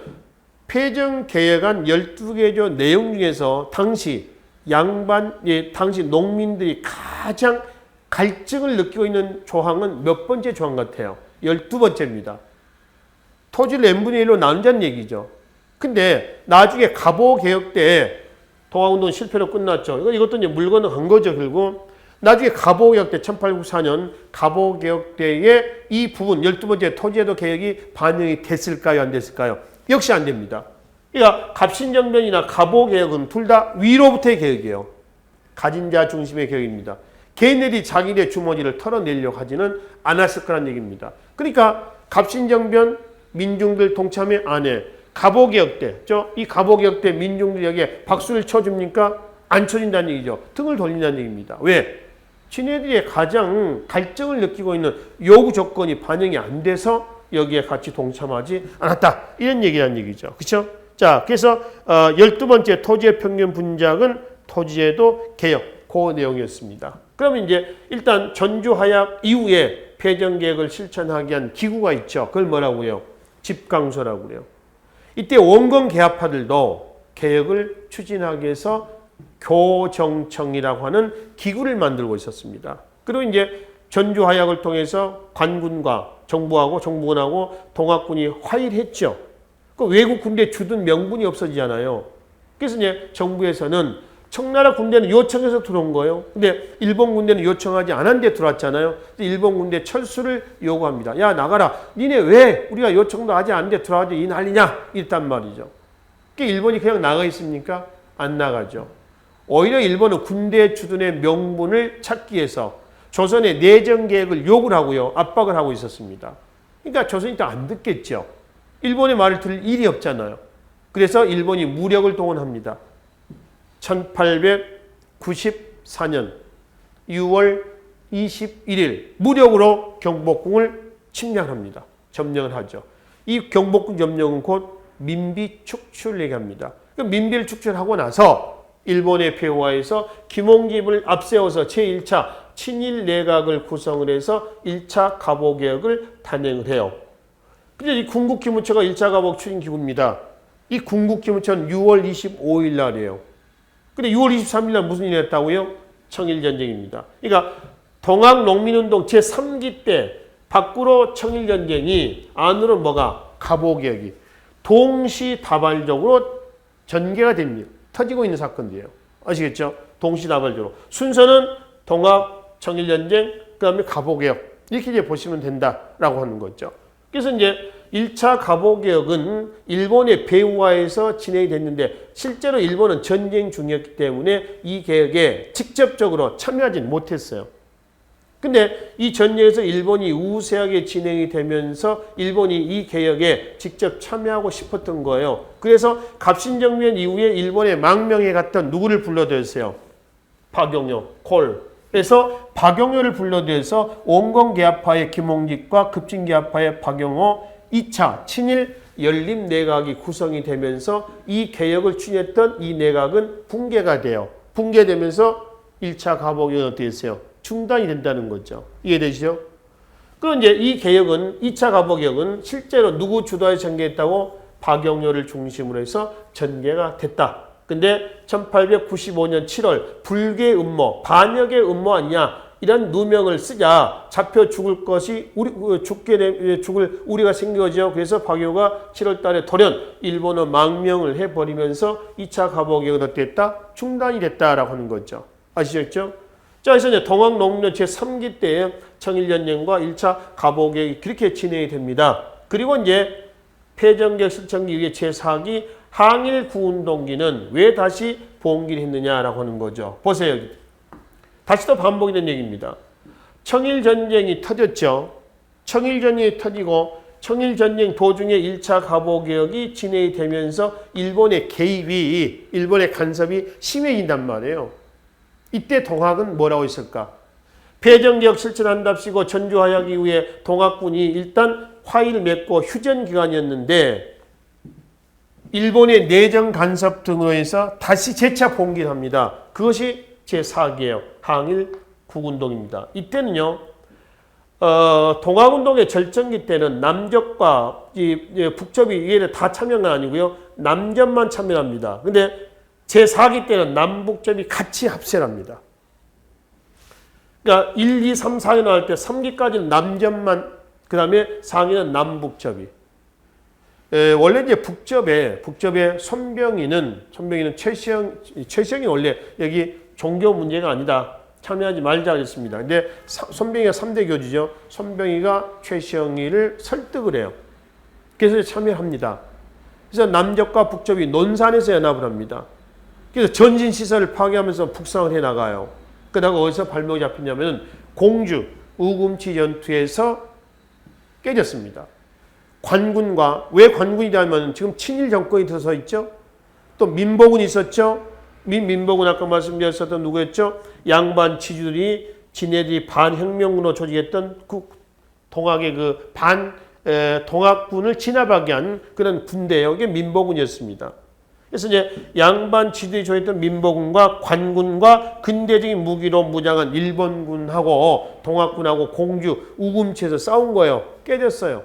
폐정개혁안 12개 조 내용 중에서 당시 당시 농민들이 가장 갈증을 느끼고 있는 조항은 몇 번째 조항 같아요? 12번째입니다. 토지를 n분의 1로 나눈다는 얘기죠. 근데 나중에 갑오개혁 때 동학운동 실패로 끝났죠. 이것도 이제 물건을 간 거죠, 결국. 나중에 갑오개혁 때 1894년 갑오개혁 때에 이 부분 12번째 토지제도 개혁이 반영이 됐을까요? 안 됐을까요? 역시 안 됩니다. 그러니까 갑신정변이나 갑오개혁은 둘 다 위로부터의 개혁이에요. 가진 자 중심의 개혁입니다. 개인들이 자기의 주머니를 털어내려고 하지는 않았을 거란 얘기입니다. 그러니까 갑신정변 민중들 동참회 안에 갑오개혁 때, 이 갑오개혁 때 민중들이 여기에 박수를 쳐줍니까? 안 쳐준다는 얘기죠. 등을 돌린다는 얘기입니다. 왜? 지네들이 가장 갈증을 느끼고 있는 요구 조건이 반영이 안 돼서 여기에 같이 동참하지 않았다. 이런 얘기란 얘기죠. 그렇죠? 자, 그래서 12번째 토지의 평균 분작은 토지제도 개혁, 그 내용이었습니다. 그러면 이제 일단 전주하약 이후에 폐정개혁을 실천하기 위한 기구가 있죠. 그걸 뭐라고 해요? 집강소라고 그래요. 이때 원건 개합파들도 개혁을 추진하기 위해서 교정청이라고 하는 기구를 만들고 있었습니다. 그리고 이제 전주하약을 통해서 관군과 정부하고 정부군하고 동학군이 화의를 했죠. 그 외국 군대 주둔 명분이 없어지잖아요. 그래서 이제 정부에서는 청나라 군대는 요청해서 들어온 거예요. 근데 일본 군대는 요청하지 않았는데 들어왔잖아요. 일본 군대 철수를 요구합니다. 야, 나가라. 니네 왜 우리가 요청도 하지 않는데 들어와서 이 난리냐? 이랬단 말이죠. 그러니까 일본이 그냥 나가 있습니까? 안 나가죠. 오히려 일본은 군대 주둔의 명분을 찾기 위해서 조선의 내정 계획을 요구를 하고요. 압박을 하고 있었습니다. 그러니까 조선이 또 안 듣겠죠. 일본의 말을 들을 일이 없잖아요. 그래서 일본이 무력을 동원합니다. 1894년 6월 21일 무력으로 경복궁을 침략합니다. 점령을 하죠. 이 경복궁 점령은 곧 민비 축출을 얘기합니다. 민비를 축출하고 나서 일본의 폐호화에서 김홍집을 앞세워서 제1차 친일 내각을 구성을 해서 1차 갑오개혁을 단행을 해요. 근데 이 군국기무처가 1차 갑오 추진 기구입니다. 이 군국기무처는 6월 25일 날이에요. 근데 6월 23일 날 무슨 일이 했다고요? 청일전쟁입니다. 그러니까 동학농민운동 제3기 때 밖으로 청일전쟁이 안으로 뭐가? 갑오개혁이 동시다발적으로 전개가 됩니다. 터지고 있는 사건이에요. 아시겠죠? 동시다발적으로. 순서는 동학, 청일전쟁, 그 다음에 갑오개혁. 이렇게 이제 보시면 된다라고 하는 거죠. 그래서 이제 1차 갑오개혁은 일본의 배후하에서 진행이 됐는데 실제로 일본은 전쟁 중이었기 때문에 이 개혁에 직접적으로 참여하진 못했어요. 근데 이 전쟁에서 일본이 우세하게 진행이 되면서 일본이 이 개혁에 직접 참여하고 싶었던 거예요. 그래서 갑신정변 이후에 일본에 망명해 갔던 누구를 불러들였어요? 박용효, 콜. 그래서 박용효를 불러들여서 온건계합파의 김홍직과 급진계합파의 박용호 2차 친일 연립 내각이 구성이 되면서 이 개혁을 추진했던 이 내각은 붕괴가 돼요. 붕괴되면서 1차 갑오개혁은 어떻게 됐어요? 중단이 된다는 거죠. 이해되시죠? 그럼 이제 이 개혁은 2차 갑오개혁은 실제로 누구 주도하에 전개했다고? 박용효를 중심으로 해서 전개가 됐다. 근데 1895년 7월 불계 음모, 반역의 음모 아니냐 이런 누명을 쓰자 잡혀 죽을 것이 죽을 우리가 생겨져. 그래서 박용효가 7월 달에 돌연 일본어 망명을 해버리면서 2차 갑오개혁은 어떻게 됐다? 중단이 됐다라고 하는 거죠. 아시겠죠? 자, 그래서 이제 동학농민운동 제3기 때 청일전쟁과 1차 갑오개혁이 그렇게 진행이 됩니다. 그리고 이제 폐정개혁 실천기 이후에 제4기 항일구운동기는 왜 다시 봉기를 했느냐라고 하는 거죠. 보세요. 다시 또 반복이 된 얘기입니다. 청일전쟁이 터졌죠. 청일전쟁이 터지고 청일전쟁 도중에 1차 갑오개혁이 진행이 되면서 일본의 개입이, 일본의 간섭이 심해진단 말이에요. 이때 동학은 뭐라고 했을까? 폐정개혁 실천한답시고 전주화약 이후에 동학군이 일단 화의를 맺고 휴전 기간이었는데 일본의 내정 간섭 등으로 해서 다시 재차 봉기를 합니다. 그것이 제4개혁 항일 국운동입니다. 이때는요. 동학운동의 절정기 때는 남접과 북접이 이해를 다 참여한 건 아니고요. 남접만 참여합니다. 근데 제4기 때는 남북접이 같이 합세를 합니다. 그러니까 1, 2, 3, 4기 나올 때 3기까지는 남접만, 그 다음에 4기는 남북접이. 원래 이제 북접의 손병희는 최시영이 원래 여기 종교 문제가 아니다. 참여하지 말자 그랬습니다. 근데 손병희가 3대 교주죠. 손병희가 최시영이를 설득을 해요. 그래서 참여합니다. 그래서 남접과 북접이 논산에서 연합을 합니다. 그래서 전신시설을 파괴하면서 북상을 해나가요. 그러다가 어디서 발목이 잡히냐면 공주 우금치 전투에서 깨졌습니다. 관군과, 왜 관군이냐면 지금 친일 정권이 들어서 있죠. 또 민복은 있었죠. 민복은 아까 말씀드렸었던 누구였죠? 양반 지주들이 지네들이 반혁명군으로 조직했던 동학의 동학군을 진압하게 한 그런 군대예요. 이게 민복군이었습니다. 그래서 이제 양반 지주들이 조직했던 민복군과 관군과 근대적인 무기로 무장한 일본군하고 동학군하고 공주 우금치에서 싸운 거예요. 깨졌어요.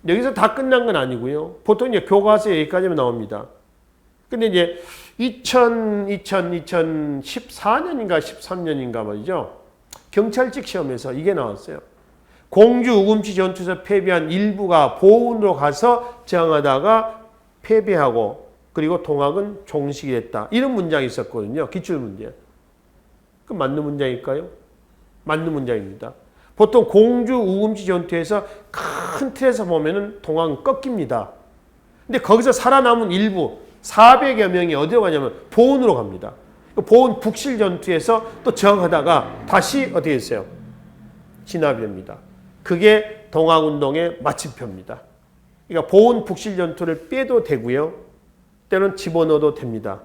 여기서 다 끝난 건 아니고요. 보통 이제 교과서에 여기까지만 나옵니다. 근데 이제 2014년인가 13년인가 말이죠. 경찰직 시험에서 이게 나왔어요. 공주 우금치 전투에서 패배한 일부가 보훈으로 가서 저항하다가 패배하고 그리고 동학은 종식이 됐다. 이런 문장이 있었거든요. 기출문제. 그 맞는 문장일까요? 맞는 문장입니다. 보통 공주 우금치 전투에서 큰 틀에서 보면은 동학은 꺾입니다. 근데 거기서 살아남은 일부 400여 명이 어디로 가냐면 보훈으로 갑니다. 보훈 북실 전투에서 또 저항하다가 다시 어떻게 했어요? 진압이 됩니다. 그게 동학운동의 마침표입니다. 그러니까 보훈 북실 전투를 빼도 되고요. 때는 집어넣어도 됩니다.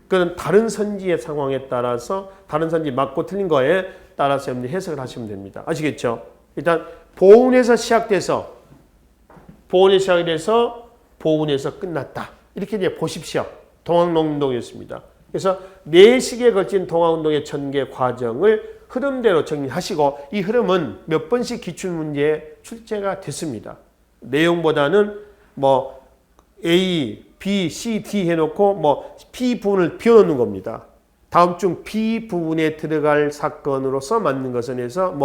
그건 다른 선지의 상황에 따라서 다른 선지 맞고 틀린 거에 따라서 해석을 하시면 됩니다. 아시겠죠? 일단 보훈에서 시작돼서 보훈에서 끝났다. 이렇게 이제 보십시오. 동학농운동이었습니다. 그래서 4시기에 걸친 동학운동의 전개 과정을 흐름대로 정리하시고 이 흐름은 몇 번씩 기출문제에 출제가 됐습니다. 내용보다는 뭐 A, B, C, D 해놓고 뭐 P 부분을 비워놓는 겁니다. 다음 중 B 부분에 들어갈 사건으로서 맞는 것은 해서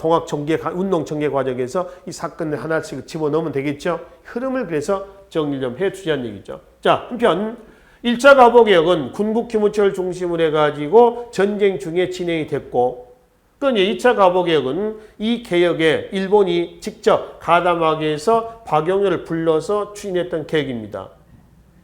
통합 전개 운동 전개 과정에서 이 사건을 하나씩 집어넣으면 되겠죠. 흐름을 그래서 정리 좀 해주자는 얘기죠. 자, 한편 1차 가보개혁은 군국기무처를 중심으로 해가지고 전쟁 중에 진행이 됐고, 그러니 2차 가보개혁은 이 개혁에 일본이 직접 가담하게 해서 박영렬을 불러서 추진했던 계획입니다.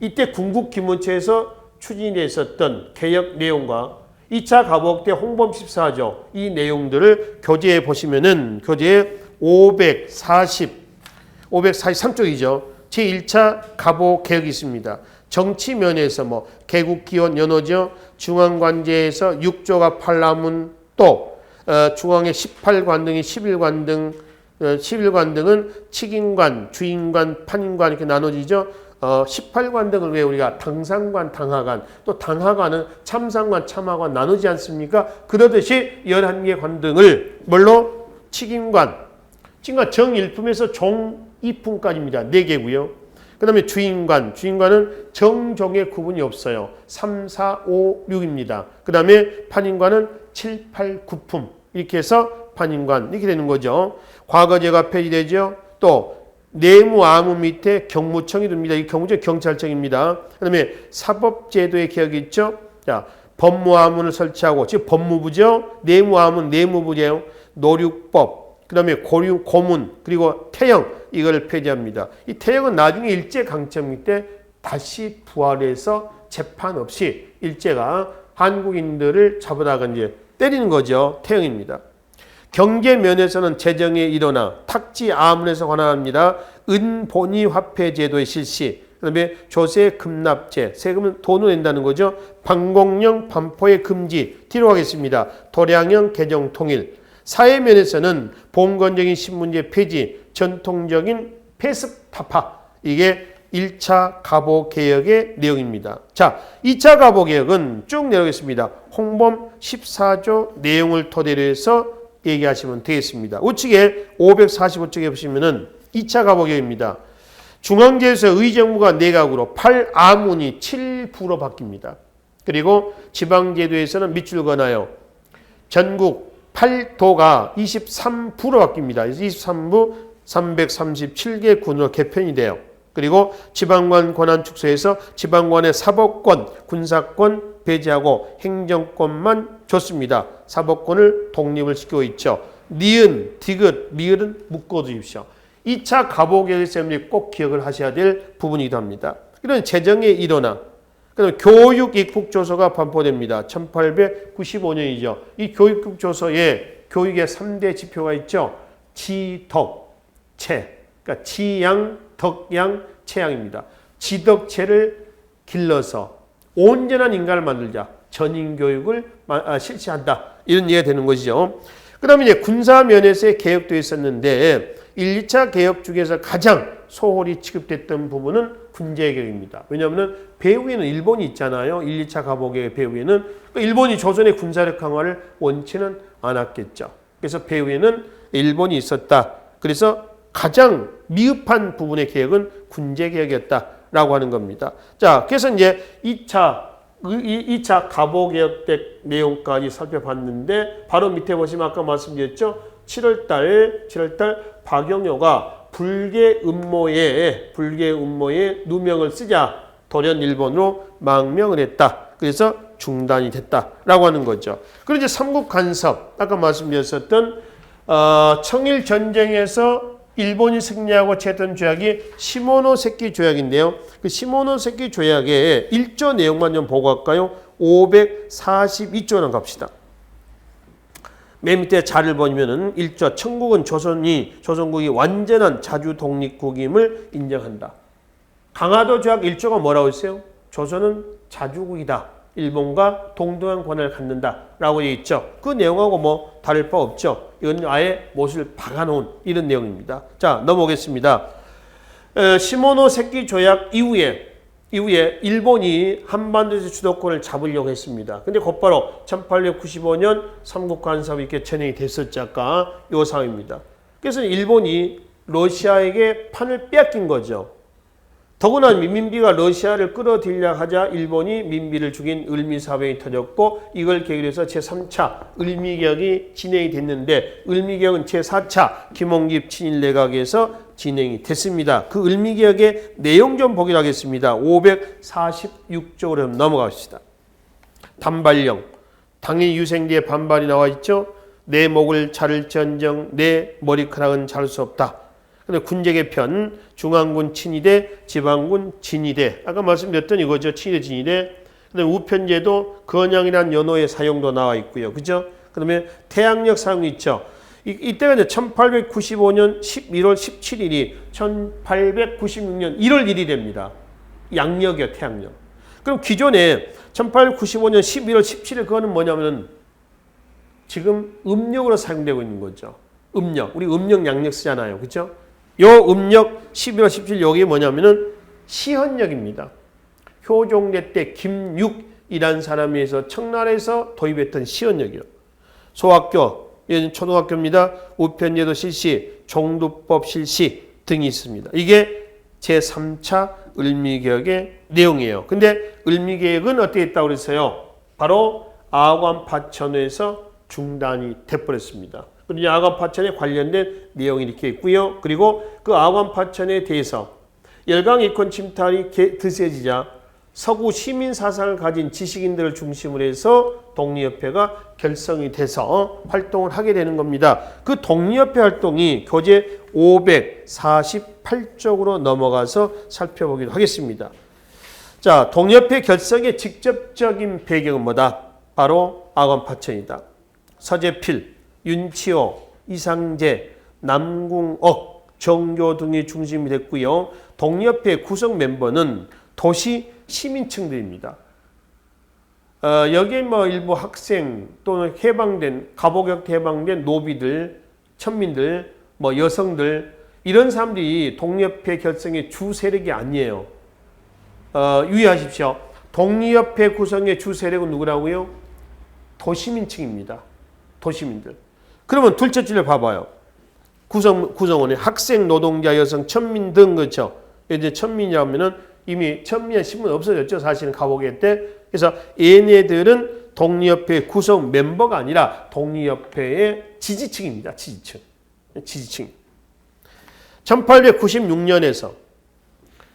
이때 군국기무처에서 추진되어 있었던 개혁 내용과 2차 가보개혁 때 홍범 14조 이 내용들을 교재에 보시면은 교재에 543쪽이죠. 제1차 가보개혁이 있습니다. 정치 면에서 개국기원 연호죠. 중앙관제에서 6조가 팔라문 또 중앙의 18관 등이 11관 등은 칙인관, 주인관, 판인관 이렇게 나눠지죠. 18관 등을 왜 우리가 당상관, 당하관, 또 당하관은 참상관, 참하관 나누지 않습니까? 그러듯이 11개 관 등을 뭘로? 칙인관, 정일품에서 종이품까지입니다. 4개고요. 그 다음에 주인관은 정종의 구분이 없어요. 3, 4, 5, 6입니다. 그 다음에 판인관은 7, 8, 9품 이렇게 해서 판인관 이렇게 되는 거죠. 과거제가 폐지되죠. 또 내무 아무 밑에 경무청이 됩니다. 이 경무청 경찰청입니다. 그 다음에 사법제도의 개혁이 있죠. 자, 법무아문을 설치하고 즉 법무부죠. 내무아문 내무부예요. 노륙법 그 다음에 고문, 그리고 태형, 이걸 폐지합니다. 이 태형은 나중에 일제강점기 때 다시 부활해서 재판 없이 일제가 한국인들을 잡아다가 이제 때리는 거죠. 태형입니다. 경제 면에서는 재정의 일원화, 탁지 아문에서 관할합니다. 은본위 화폐 제도의 실시, 그 다음에 조세 급납제, 세금은 돈으로 낸다는 거죠. 방공령 반포의 금지, 뒤로 가겠습니다. 도량형 개정 통일, 사회면에서는 봉건적인 신문제 폐지, 전통적인 폐습 타파, 이게 1차 가보개혁의 내용입니다. 자, 2차 가보개혁은 쭉 내려오겠습니다. 홍범 14조 내용을 토대로 해서 얘기하시면 되겠습니다. 우측에 545쪽에 보시면은 2차 가보개혁입니다. 중앙제에서 의정부가 내각으로 8아문이 7부로 바뀝니다. 그리고 지방제도에서는 밑줄 그어놔요. 전국 8도가 23부로 바뀝니다. 23부 337개 군으로 개편이 돼요. 그리고 지방관 권한 축소해서 지방관의 사법권, 군사권 배제하고 행정권만 줬습니다. 사법권을 독립을 시키고 있죠. 니은, 디귿, 미을은 묶어두십시오. 2차 가보개혁에서 꼭 기억을 하셔야 될 부분이기도 합니다. 이런 재정의 일원화, 그다음에 교육입국조서가 반포됩니다. 1895년이죠. 이 교육입국조서에 교육의 3대 지표가 있죠. 지덕체, 그러니까 지양, 덕양, 체양입니다. 지덕체를 길러서 온전한 인간을 만들자. 전인교육을 실시한다. 이런 이해가 되는 것이죠. 그 다음에 이제 군사면에서의 개혁도 있었는데 1, 2차 개혁 중에서 가장 소홀히 취급됐던 부분은 군제개혁입니다. 왜냐하면 배후에는 일본이 있잖아요. 1, 2차 가보개혁의 배후에는 일본이 조선의 군사력 강화를 원치는 않았겠죠. 그래서 배후에는 일본이 있었다. 그래서 가장 미흡한 부분의 개혁은 군제개혁이었다라고 하는 겁니다. 자, 그래서 이제 2차 가보개혁 때 내용까지 살펴봤는데 바로 밑에 보시면 아까 말씀드렸죠. 7월달 박영효가 불계 음모에 누명을 쓰자 돌연 일본으로 망명을 했다. 그래서 중단이 됐다라고 하는 거죠. 그리고 이제 삼국 간섭, 아까 말씀드렸었던 청일 전쟁에서 일본이 승리하고 체했던 조약이 시모노세키 조약인데요. 그 시모노세키 조약의 1조 내용만 좀 보고 갈까요? 542조는 갑시다. 맨 밑에 자를 보면은 1조 청국은 조선국이 완전한 자주 독립국임을 인정한다. 강화도 조약 1조가 뭐라고 했어요? 조선은 자주국이다. 일본과 동등한 권한을 갖는다라고 되어 있죠. 그 내용하고 뭐 다를 바 없죠. 이건 아예 못을 박아놓은 이런 내용입니다. 자, 넘어오겠습니다. 시모노세키 조약 이후에 일본이 한반도에서 주도권을 잡으려고 했습니다. 근데 곧바로 1895년 삼국 간섭이 이렇게 진행이 됐었죠. 아까 요 상황입니다. 그래서 일본이 러시아에게 판을 빼앗긴 거죠. 더구나 민비가 러시아를 끌어들이려 하자 일본이 민비를 죽인 을미사변이 터졌고 이걸 계기로 해서 제3차 을미개혁이 진행이 됐는데 을미개혁은 제4차 김홍집 친일 내각에서 진행이 됐습니다. 그 을미개혁의 내용 좀 보기로 하겠습니다. 546쪽으로 넘어갑시다. 단발령, 당일 유생지에 반발이 나와 있죠. 내 목을 자를지언정 내 머리카락은 자를 수 없다. 근데 군제개편, 중앙군 친위대, 지방군 진위대. 아까 말씀드렸던 이거죠. 친위대, 진위대. 그다음에 우편제도 건양이라는 연호의 사용도 나와 있고요. 그죠? 그다음에 태양력 사용이 있죠. 이때가 이제 1895년 11월 17일이 1896년 1월 1일이 됩니다. 양력이요, 태양력. 그럼 기존에 1895년 11월 17일 그거는 뭐냐면은 지금 음력으로 사용되고 있는 거죠. 음력. 우리 음력, 양력 쓰잖아요. 그죠? 요 음력 11월 17일 여기 뭐냐면은 시헌력입니다. 효종대 때 김육이라는 사람이 해서 청나라에서 도입했던 시헌력이요. 소학교, 초등학교입니다. 우편제도 실시, 종두법 실시 등이 있습니다. 이게 제3차 을미개혁의 내용이에요. 근데 을미개혁은 어떻게 했다고 그랬어요? 바로 아관파천에서 중단이 돼버렸습니다. 그리고 아관파천에 관련된 내용이 이렇게 있고요. 그리고 그 아관파천에 대해서 열강이권 침탈이 드세지자 서구 시민 사상을 가진 지식인들을 중심으로 해서 독립협회가 결성이 돼서 활동을 하게 되는 겁니다. 그 독립협회 활동이 교재 548쪽으로 넘어가서 살펴보기로 하겠습니다. 자, 독립협회 결성의 직접적인 배경은 뭐다? 바로 아관파천이다. 서재필, 윤치호, 이상재, 남궁옥, 정교 등이 중심이 됐고요. 독립협회 구성 멤버는 도시 시민층들입니다. 여기에 뭐 일부 학생 또는 가보격 해방된 노비들, 천민들, 뭐 여성들 이런 사람들이 독립협회 결성의 주 세력이 아니에요. 유의하십시오. 독립협회 구성의 주 세력은 누구라고요? 도시민층입니다. 도시민들. 그러면 둘째 줄을 봐봐요. 구성원에 학생, 노동자, 여성, 천민 등 그렇죠. 이제 천민이라면은 이미 천민의 신분 없어졌죠. 사실은 가보게 때. 그래서 얘네들은 독립협회 구성 멤버가 아니라 독립협회의 지지층입니다. 지지층. 1896년에서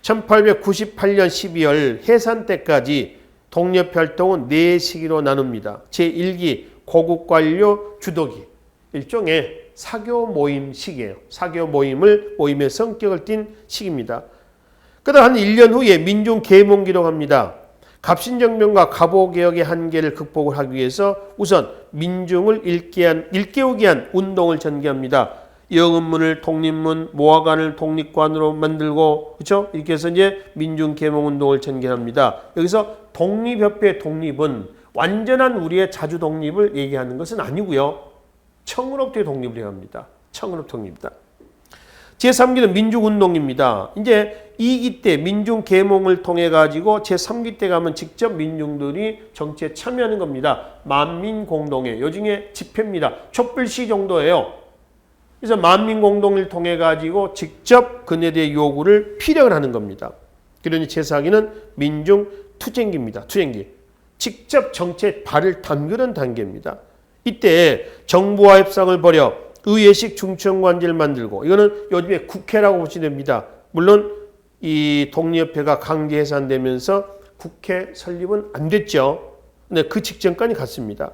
1898년 12월 해산 때까지 독립협회 활동은 4시기로 나눕니다. 제1기 고국관료 주도기. 일종의 사교 모임 시기예요. 사교 모임의 성격을 띤 시기입니다. 그다음 한 1년 후에 민중 계몽기로 갑니다. 갑신정변과 갑오개혁의 한계를 극복을 하기 위해서 우선 민중을 일깨우기 위한 운동을 전개합니다. 영은문을 독립문, 모화관을 독립관으로 만들고 그렇죠? 이렇게 해서 이제 민중 계몽 운동을 전개합니다. 여기서 독립협회 독립은 완전한 우리의 자주 독립을 얘기하는 것은 아니고요. 청으로부터의 독립을 얘기합니다. 청으로부터 독립이다. 제3기는 민중운동입니다. 이제 2기 때 민중 계몽을 통해 가지고 제3기 때 가면 직접 민중들이 정치에 참여하는 겁니다. 만민공동회. 요중에 집회입니다. 촛불시 정도예요. 그래서 만민공동을 통해 가지고 직접 그네들의 요구를 피력을 하는 겁니다. 그러니 제4기는 민중투쟁기입니다. 투쟁기. 직접 정치에 발을 담그는 단계입니다. 이때 정부와 협상을 벌여 의회식 중천관제를 만들고 이거는 요즘에 국회라고 보시면 됩니다. 물론 이 독립협회가 강제 해산되면서 국회 설립은 안 됐죠. 근데 그 직전까지 갔습니다.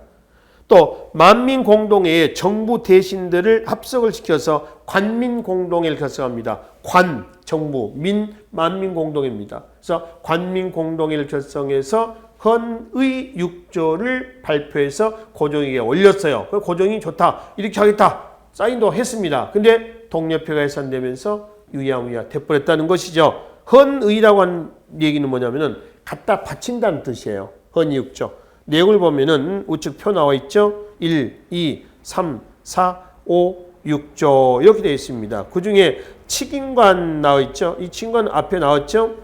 또 만민공동회에 정부 대신들을 합석을 시켜서 관민공동회를 결성합니다. 관, 정부, 민, 만민공동회입니다. 그래서 관민공동회를 결성해서 헌의 6조를 발표해서 고종에게 올렸어요. 고종이 좋다. 이렇게 하겠다. 사인도 했습니다. 근데 독립협회가 해산되면서 유야무야 돼버렸다는 것이죠. 헌의라고 하는 얘기는 뭐냐면은 갖다 바친다는 뜻이에요. 헌의 6조. 내용을 보면은 우측 표 나와 있죠. 1, 2, 3, 4, 5, 6조 이렇게 되어 있습니다. 그 중에 칙인관 나와 있죠. 이 칙인관 앞에 나왔죠.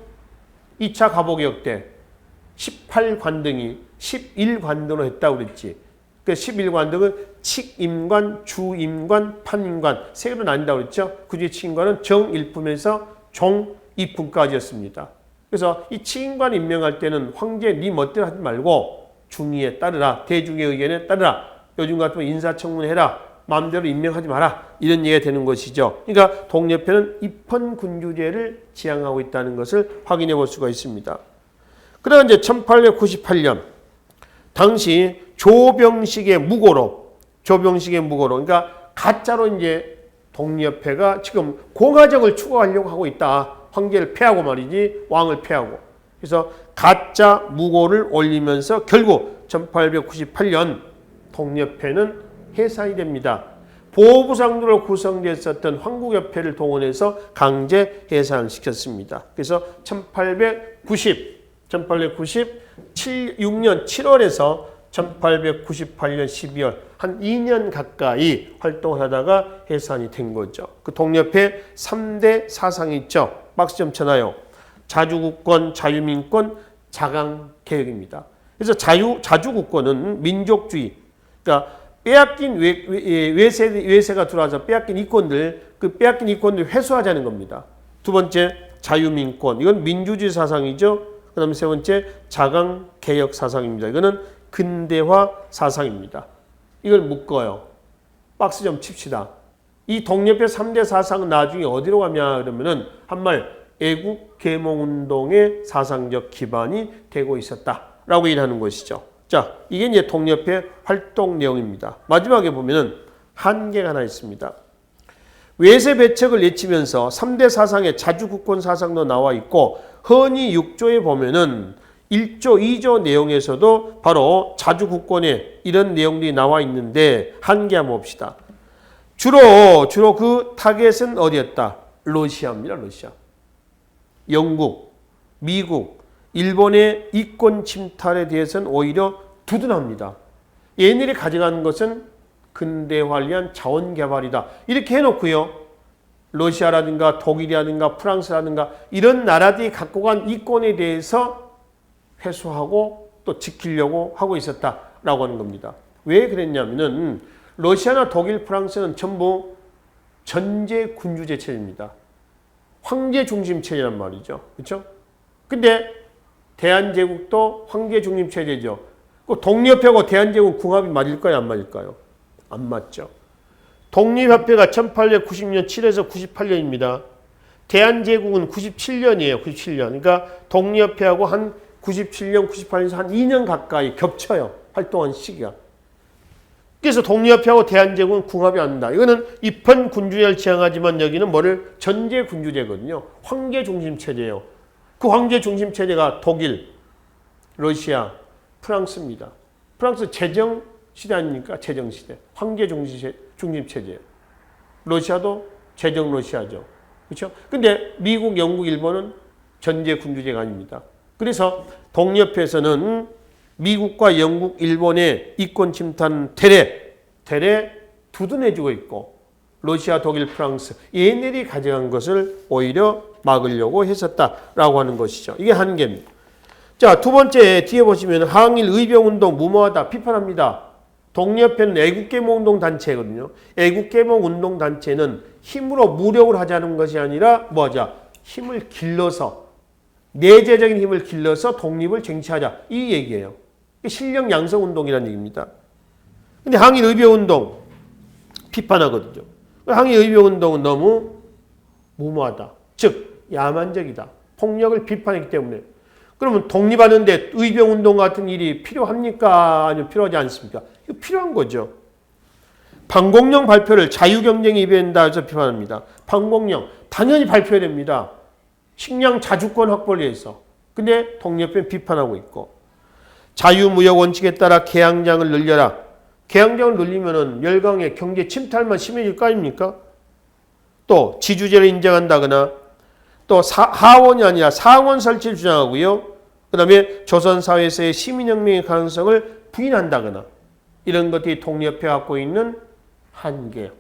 2차 가보개혁 때 18관등이 11관등으로 했다고 그랬지. 그 11관등은 칙임관, 주임관, 판임관 세 개로 나뉜다고 그랬죠. 그 중에 칙임관은 정일품에서 종이품까지였습니다. 그래서 이 칙임관 임명할 때는 황제 네 멋대로 하지 말고 중의에 따르라. 대중의 의견에 따르라. 요즘 같으면 인사청문회 해라. 마음대로 임명하지 마라. 이런 얘기가 되는 것이죠. 그러니까 독려표는 입헌군주제를 지향하고 있다는 것을 확인해 볼 수가 있습니다. 그러나 이제 1898년 당시 조병식의 무고로 그러니까 가짜로 이제 독려표가 지금 공화정을 추구하려고 하고 있다. 황제를 패하고 말이지 왕을 패하고. 그래서 가짜 무고를 올리면서 결국 1898년 독려표는 해산이 됩니다. 보호부상으로 구성됐었던 황국협회를 동원해서 강제 해산시켰습니다. 그래서 1896년 7월에서 1898년 12월 한 2년 가까이 활동을 하다가 해산이 된 거죠. 그 독려표의 3대 사상이 있죠. 박스 좀 쳐놔요. 자주국권, 자유민권, 자강개혁입니다. 그래서 자주국권은 민족주의, 그러니까 빼앗긴 외세가 들어와서 빼앗긴 이권들, 그 빼앗긴 이권들 회수하자는 겁니다. 두 번째, 자유민권. 이건 민주주의 사상이죠. 그 다음에 세 번째, 자강개혁 사상입니다. 이거는 근대화 사상입니다. 이걸 묶어요. 박스 좀 칩시다. 이 독려표 3대 사상은 나중에 어디로 가냐 그러면은 한말 애국계몽운동의 사상적 기반이 되고 있었다라고 얘기하는 것이죠. 자, 이게 이제 독려표의 활동 내용입니다. 마지막에 보면은 한계가 하나 있습니다. 외세 배척을 내치면서 3대 사상의 자주국권 사상도 나와 있고 헌의 6조에 보면은 1조, 2조 내용에서도 바로 자주국권에 이런 내용들이 나와 있는데 한계 한번 봅시다. 주로 그 타겟은 어디였다? 러시아입니다. 러시아. 영국, 미국, 일본의 이권 침탈에 대해서는 오히려 두둔합니다. 얘네들이 가져가는 것은 근대화를 위한 자원 개발이다. 이렇게 해놓고요. 러시아라든가 독일이라든가 프랑스라든가 이런 나라들이 갖고 간 이권에 대해서 회수하고 또 지키려고 하고 있었다라고 하는 겁니다. 왜 그랬냐면은 러시아나 독일, 프랑스는 전부 전제 군주제 체제입니다. 황제 중심 체제란 말이죠. 그렇죠? 근데 대한제국도 황제 중심 체제죠. 그 독립협회하고 대한제국 궁합이 맞을까요? 안 맞을까요? 안 맞죠. 독립협회가 1890년 7에서 98년입니다. 대한제국은 97년이에요. 97년. 그러니까 독립협회하고 한 97년, 98년에서 한 2년 가까이 겹쳐요. 활동한 시기가. 그래서 독립협회하고 대한제국은 궁합이 안 난다. 이거는 입헌 군주제를 지향하지만 여기는 뭐를 전제 군주제거든요. 황제 중심 체제예요. 그 황제 중심 체제가 독일, 러시아, 프랑스입니다. 프랑스 재정 시대 아닙니까? 재정 시대. 황제 중심 체제예요. 러시아도 재정 러시아죠. 그렇죠? 근데 미국, 영국, 일본은 전제 군주제가 아닙니다. 그래서 독립협회에서는 미국과 영국, 일본의 이권 침탄 대래 두둔해주고 있고 러시아, 독일, 프랑스 얘네들이 가져간 것을 오히려 막으려고 했었다라고 하는 것이죠. 이게 한계입니다. 자, 두 번째 뒤에 보시면 항일 의병운동 무모하다 비판합니다. 독립협회는 애국계몽운동 단체거든요. 애국계몽운동 단체는 힘으로 무력을 하자는 것이 아니라 뭐하자? 힘을 길러서 내재적인 힘을 길러서 독립을 쟁취하자 이 얘기예요. 실력 양성 운동이라는 얘기입니다. 근데 항일 의병운동 비판하거든요. 항일 의병운동은 너무 무모하다. 즉 야만적이다. 폭력을 비판했기 때문에. 그러면 독립하는데 의병운동 같은 일이 필요합니까? 아니면 필요하지 않습니까? 이거 필요한 거죠. 방공령 발표를 자유경쟁에 입연다 해서 비판합니다. 방공령 당연히 발표해야 됩니다. 식량 자주권 확보를 위해서. 근데 독립협회는 비판하고 있고 자유무역 원칙에 따라 개항장을 늘려라. 개항장을 늘리면은 열강의 경제 침탈만 심해질 거 아닙니까? 또 지주제를 인정한다거나 또 하원이 아니라 상원 설치를 주장하고요. 그 다음에 조선사회에서의 시민혁명의 가능성을 부인한다거나 이런 것들이 독립협회가 갖고 있는 한계.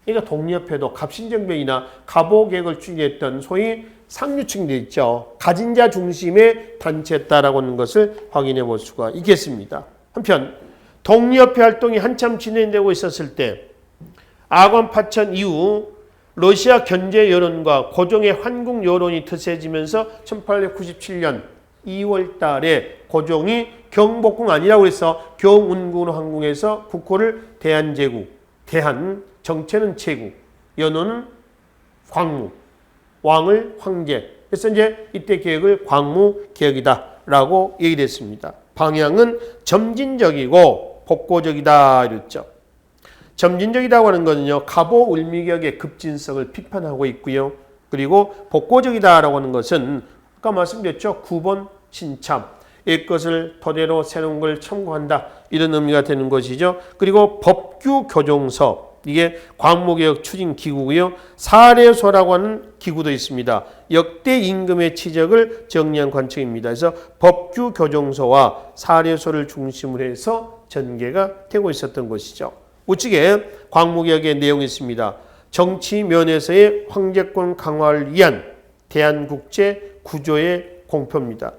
그러니까 독립협회도 갑신정변이나 갑오개혁을 추진했던 소위 상류층들 있죠. 가진 자 중심의 단체였다라고 하는 것을 확인해 볼 수가 있겠습니다. 한편 독립협회 활동이 한참 진행되고 있었을 때 아관 파천 이후 러시아 견제 여론과 고종의 환국 여론이 드세지면서 1897년 2월 달에 고종이 경복궁 아니라고 해서 경운궁 항궁에서 국호를 대한제국, 대한 정체는 제국, 연호는 광무, 왕을 황제. 그래서 이제 이때 계획을 광무 개혁이다라고 얘기를 했습니다. 방향은 점진적이고 복고적이다 이랬죠. 점진적이라고 하는 것은요, 갑오 을미격의 급진성을 비판하고 있고요. 그리고 복고적이다라고 하는 것은 아까 말씀드렸죠. 구본 신참, 옛것을 토대로 새로운 걸 첨구한다. 이런 의미가 되는 것이죠. 그리고 법규 교정서, 이게 광무개혁 추진 기구고요. 사례소라고 하는 기구도 있습니다. 역대 임금의 치적을 정리한 관청입니다. 그래서 법규 교정서와 사례소를 중심으로 해서 전개가 되고 있었던 것이죠. 우측에 광무개혁의 내용이 있습니다. 정치 면에서의 황제권 강화를 위한 대한국제 구조의 공표입니다.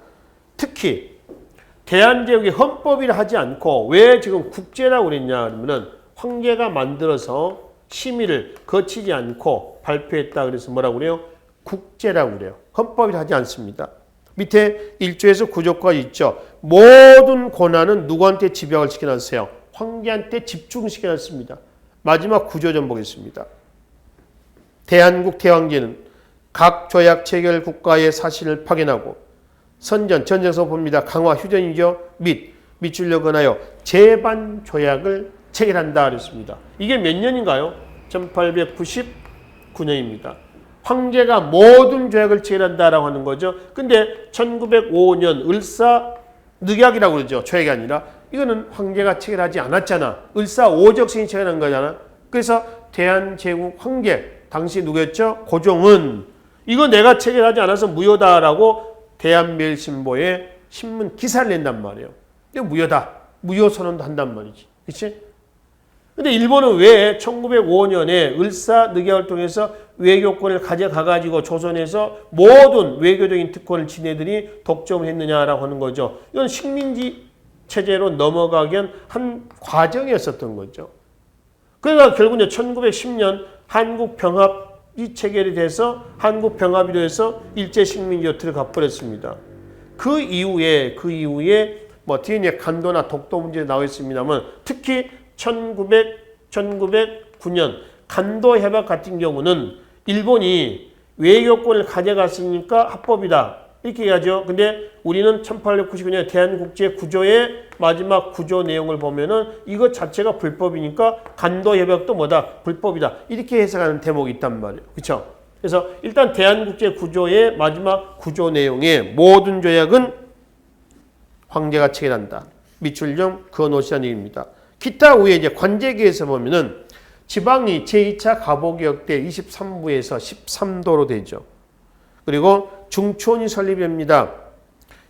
특히 대한제국이 헌법이라 하지 않고 왜 지금 국제라고 그랬냐 그러면은 황제가 만들어서 심의를 거치지 않고 발표했다 그래서 뭐라고 그래요? 국제라고 그래요. 헌법이라 하지 않습니다. 밑에 1조에서 9조까지 있죠. 모든 권한은 누구한테 집약을 시켜놨어요? 황제한테 집중시켜놨습니다. 마지막 9조 좀 보겠습니다. 대한국 대왕제는 각 조약 체결 국가의 사실을 파견하고 선전, 전쟁서 봅니다. 강화 휴전이죠. 밑줄려 건하여 재반 조약을 체결한다 그랬습니다. 이게 몇 년인가요? 1899년입니다. 황제가 모든 조약을 체결한다라고 하는 거죠. 근데 1905년 을사늑약이라고 그러죠. 조약이 아니라. 이거는 황제가 체결하지 않았잖아. 을사오적신이 체결한 거잖아. 그래서 대한제국 황제, 당시 누구였죠? 고종은 이거 내가 체결하지 않아서 무효다라고 대한매일신보에 신문 기사를 낸단 말이에요. 이거 무효다. 무효 선언도 한단 말이지. 그렇지? 근데 일본은 왜 1905년에 을사늑약을 통해서 외교권을 가져가가지고 조선에서 모든 외교적인 특권을 지네들이 독점을 했느냐라고 하는 거죠. 이건 식민지 체제로 넘어가기 위한 한 과정이었었던 거죠. 그러니까 결국은 1910년 한국병합이 체결이 돼서 한국병합이 돼서 일제식민지로 들어가 버렸습니다. 그 이후에 뭐 뒤에 이제 간도나 독도 문제 나와 있습니다만 특히 1909년 간도 해방 같은 경우는 일본이 외교권을 가져갔으니까 합법이다. 이렇게 얘기하죠. 근데 우리는 1899년 대한국제 구조의 마지막 구조 내용을 보면은 이것 자체가 불법이니까 간도 협약도 뭐다? 불법이다. 이렇게 해석하는 대목이 있단 말이에요. 그렇죠? 그래서 일단 대한국제 구조의 마지막 구조 내용의 모든 조약은 황제가 체결한다. 밑줄점 그어놓으시라는 얘기입니다. 기타 후에 이제 관제기에서 보면은 지방이 제2차 갑오개혁 때 23부에서 13도로 되죠. 그리고 중촌이 설립됩니다.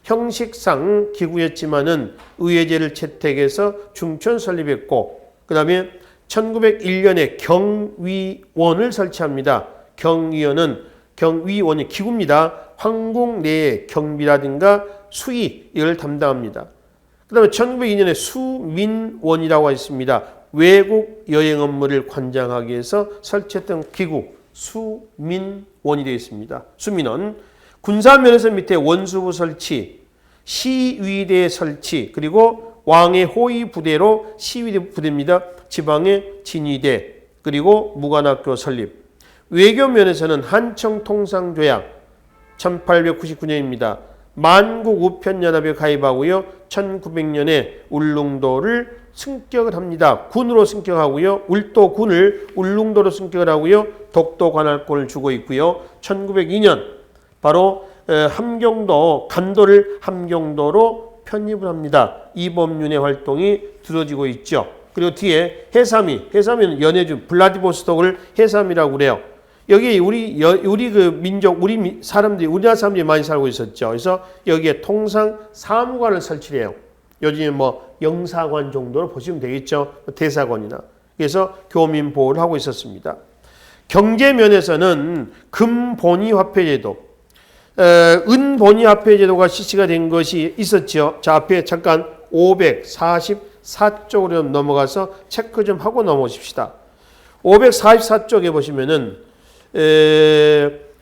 형식상 기구였지만은 의회제를 채택해서 중촌 설립했고, 그 다음에 1901년에 경위원을 설치합니다. 경위원이 기구입니다. 황궁 내의 경비라든가 수의 이걸 담당합니다. 그 다음에 1902년에 수민원이라고 있습니다. 외국 여행 업무를 관장하기 위해서 설치했던 기구 수민원이 되어 있습니다. 수민원. 군사면에서 밑에 원수부 설치, 시위대 설치, 그리고 왕의 호위 부대로 시위대 부대입니다. 지방의 진위대, 그리고 무관학교 설립. 외교면에서는 한청통상조약 1899년입니다. 만국 우편연합에 가입하고요. 1900년에 울릉도를 승격을 합니다. 군으로 승격하고요. 울도군을 울릉도로 승격을 하고요. 독도 관할권을 주고 있고요. 1902년 바로 함경도 간도를 함경도로 편입을 합니다. 이범윤의 활동이 두드러지고 있죠. 그리고 뒤에 해삼이는 연해준 블라디보스톡을 해삼이라고 그래요. 여기 우리 그 민족, 우리나라 사람들이 많이 살고 있었죠. 그래서 여기에 통상 사무관을 설치해요. 요즘에 뭐 영사관 정도로 보시면 되겠죠. 대사관이나. 그래서 교민 보호를 하고 있었습니다. 경제 면에서는 금본위 화폐제도, 은본위 화폐제도가 실시가 된 것이 있었죠. 자, 앞에 잠깐 544쪽으로 넘어가서 체크 좀 하고 넘어오십시다. 544쪽에 보시면은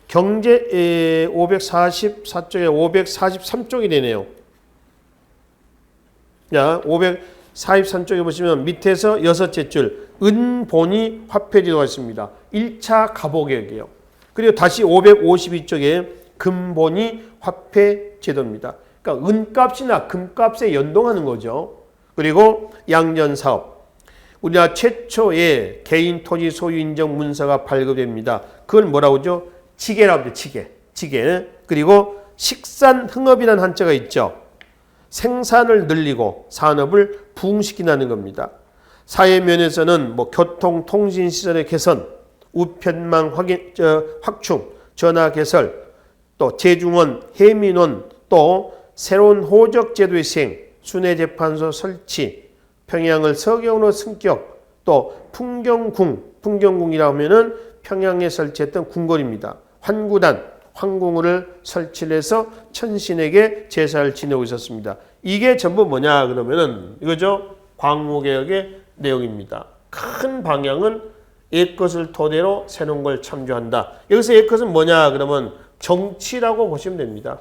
경제 544쪽에 543쪽이 되네요. 자, 543쪽에 보시면 밑에서 여섯째 줄 은본위 화폐제도가 있습니다. 1차 가보개혁이에요. 그리고 다시 552쪽에 금본위 화폐제도입니다. 그러니까 은값이나 금값에 연동하는 거죠. 그리고 양전사업. 우리나라 최초의 개인 토지 소유 인정 문서가 발급됩니다. 그걸 뭐라고 하죠? 지계라고 하죠. 지계. 그리고 식산흥업이라는 한자가 있죠. 생산을 늘리고 산업을 부흥시킨다는 겁니다. 사회 면에서는 뭐 교통, 통신 시설의 개선, 우편망 확충, 전화 개설, 또 재중원, 해민원, 또 새로운 호적 제도의 시행, 순회재판소 설치, 평양을 서경으로 승격, 또 풍경궁이라고 하면은 평양에 설치했던 궁궐입니다. 환구단, 황궁을 설치를 해서 천신에게 제사를 지내고 있었습니다. 이게 전부 뭐냐 그러면은 이거죠. 광무개혁의 내용입니다. 큰 방향은 옛것을 토대로 새로운 걸 창조한다. 여기서 옛것은 뭐냐 그러면 정치라고 보시면 됩니다.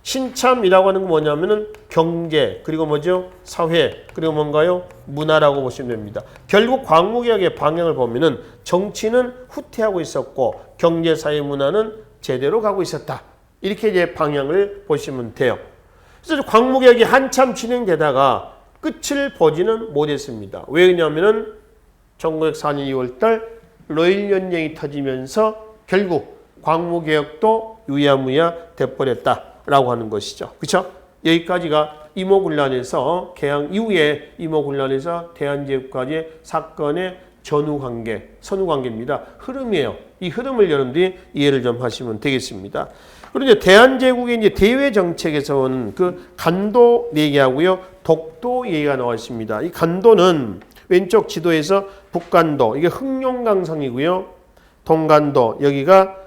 신참이라고 하는 건 뭐냐면은 경제, 그리고 뭐죠? 사회, 그리고 뭔가요? 문화라고 보시면 됩니다. 결국 광무개혁의 방향을 보면은 정치는 후퇴하고 있었고 경제, 사회, 문화는 제대로 가고 있었다. 이렇게 이제 방향을 보시면 돼요. 그래서 광무개혁이 한참 진행되다가 끝을 보지는 못했습니다. 왜 그러냐면은 1904년 2월달 러일연쟁이 터지면서 결국 광무개혁도 유야무야 돼버렸다라고 하는 것이죠. 그렇죠? 여기까지가 이모군란에서 개항 이후에 이모군란에서 대한제국까지의 사건의 전후관계, 선후관계입니다. 흐름이에요. 이 흐름을 여러분들이 이해를 좀 하시면 되겠습니다. 그리고 이제 대한제국의 이제 대외 정책에서 온 그 간도 얘기하고요, 독도 얘기가 나와 있습니다. 이 간도는 왼쪽 지도에서 북간도, 이게 흑룡강성이고요, 동간도, 여기가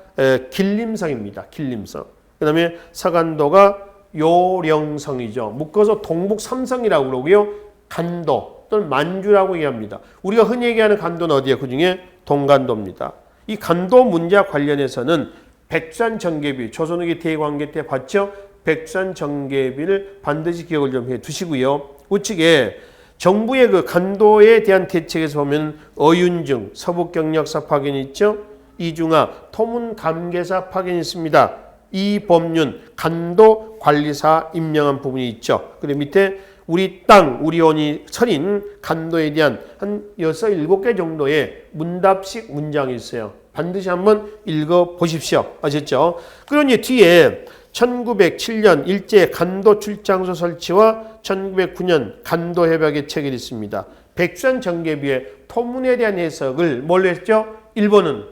길림성입니다. 길림성. 그 다음에 서간도가 요령성이죠. 묶어서 동북 삼성이라고 그러고요, 간도 또는 만주라고 얘기합니다. 우리가 흔히 얘기하는 간도는 어디에? 그 중에 동간도입니다. 이 간도 문제와 관련해서는 백산정계비, 조선후기 대관계 때 봤죠? 백산정계비를 반드시 기억을 좀 해 두시고요. 우측에 정부의 그 간도에 대한 대책에서 보면 어윤증, 서북경력사 파견이 있죠? 이중하, 토문감계사 파견이 있습니다. 이범윤, 간도관리사 임명한 부분이 있죠. 그리고 밑에 우리 땅, 우리 원이 서린 간도에 대한 한 6, 7개 정도의 문답식 문장이 있어요. 반드시 한번 읽어보십시오. 아셨죠? 그리고 이제 뒤에 1907년 일제 간도 출장소 설치와 1909년 간도 협약의 체결이 있습니다. 백산정계비의 토문에 대한 해석을 뭘로 했죠? 1번은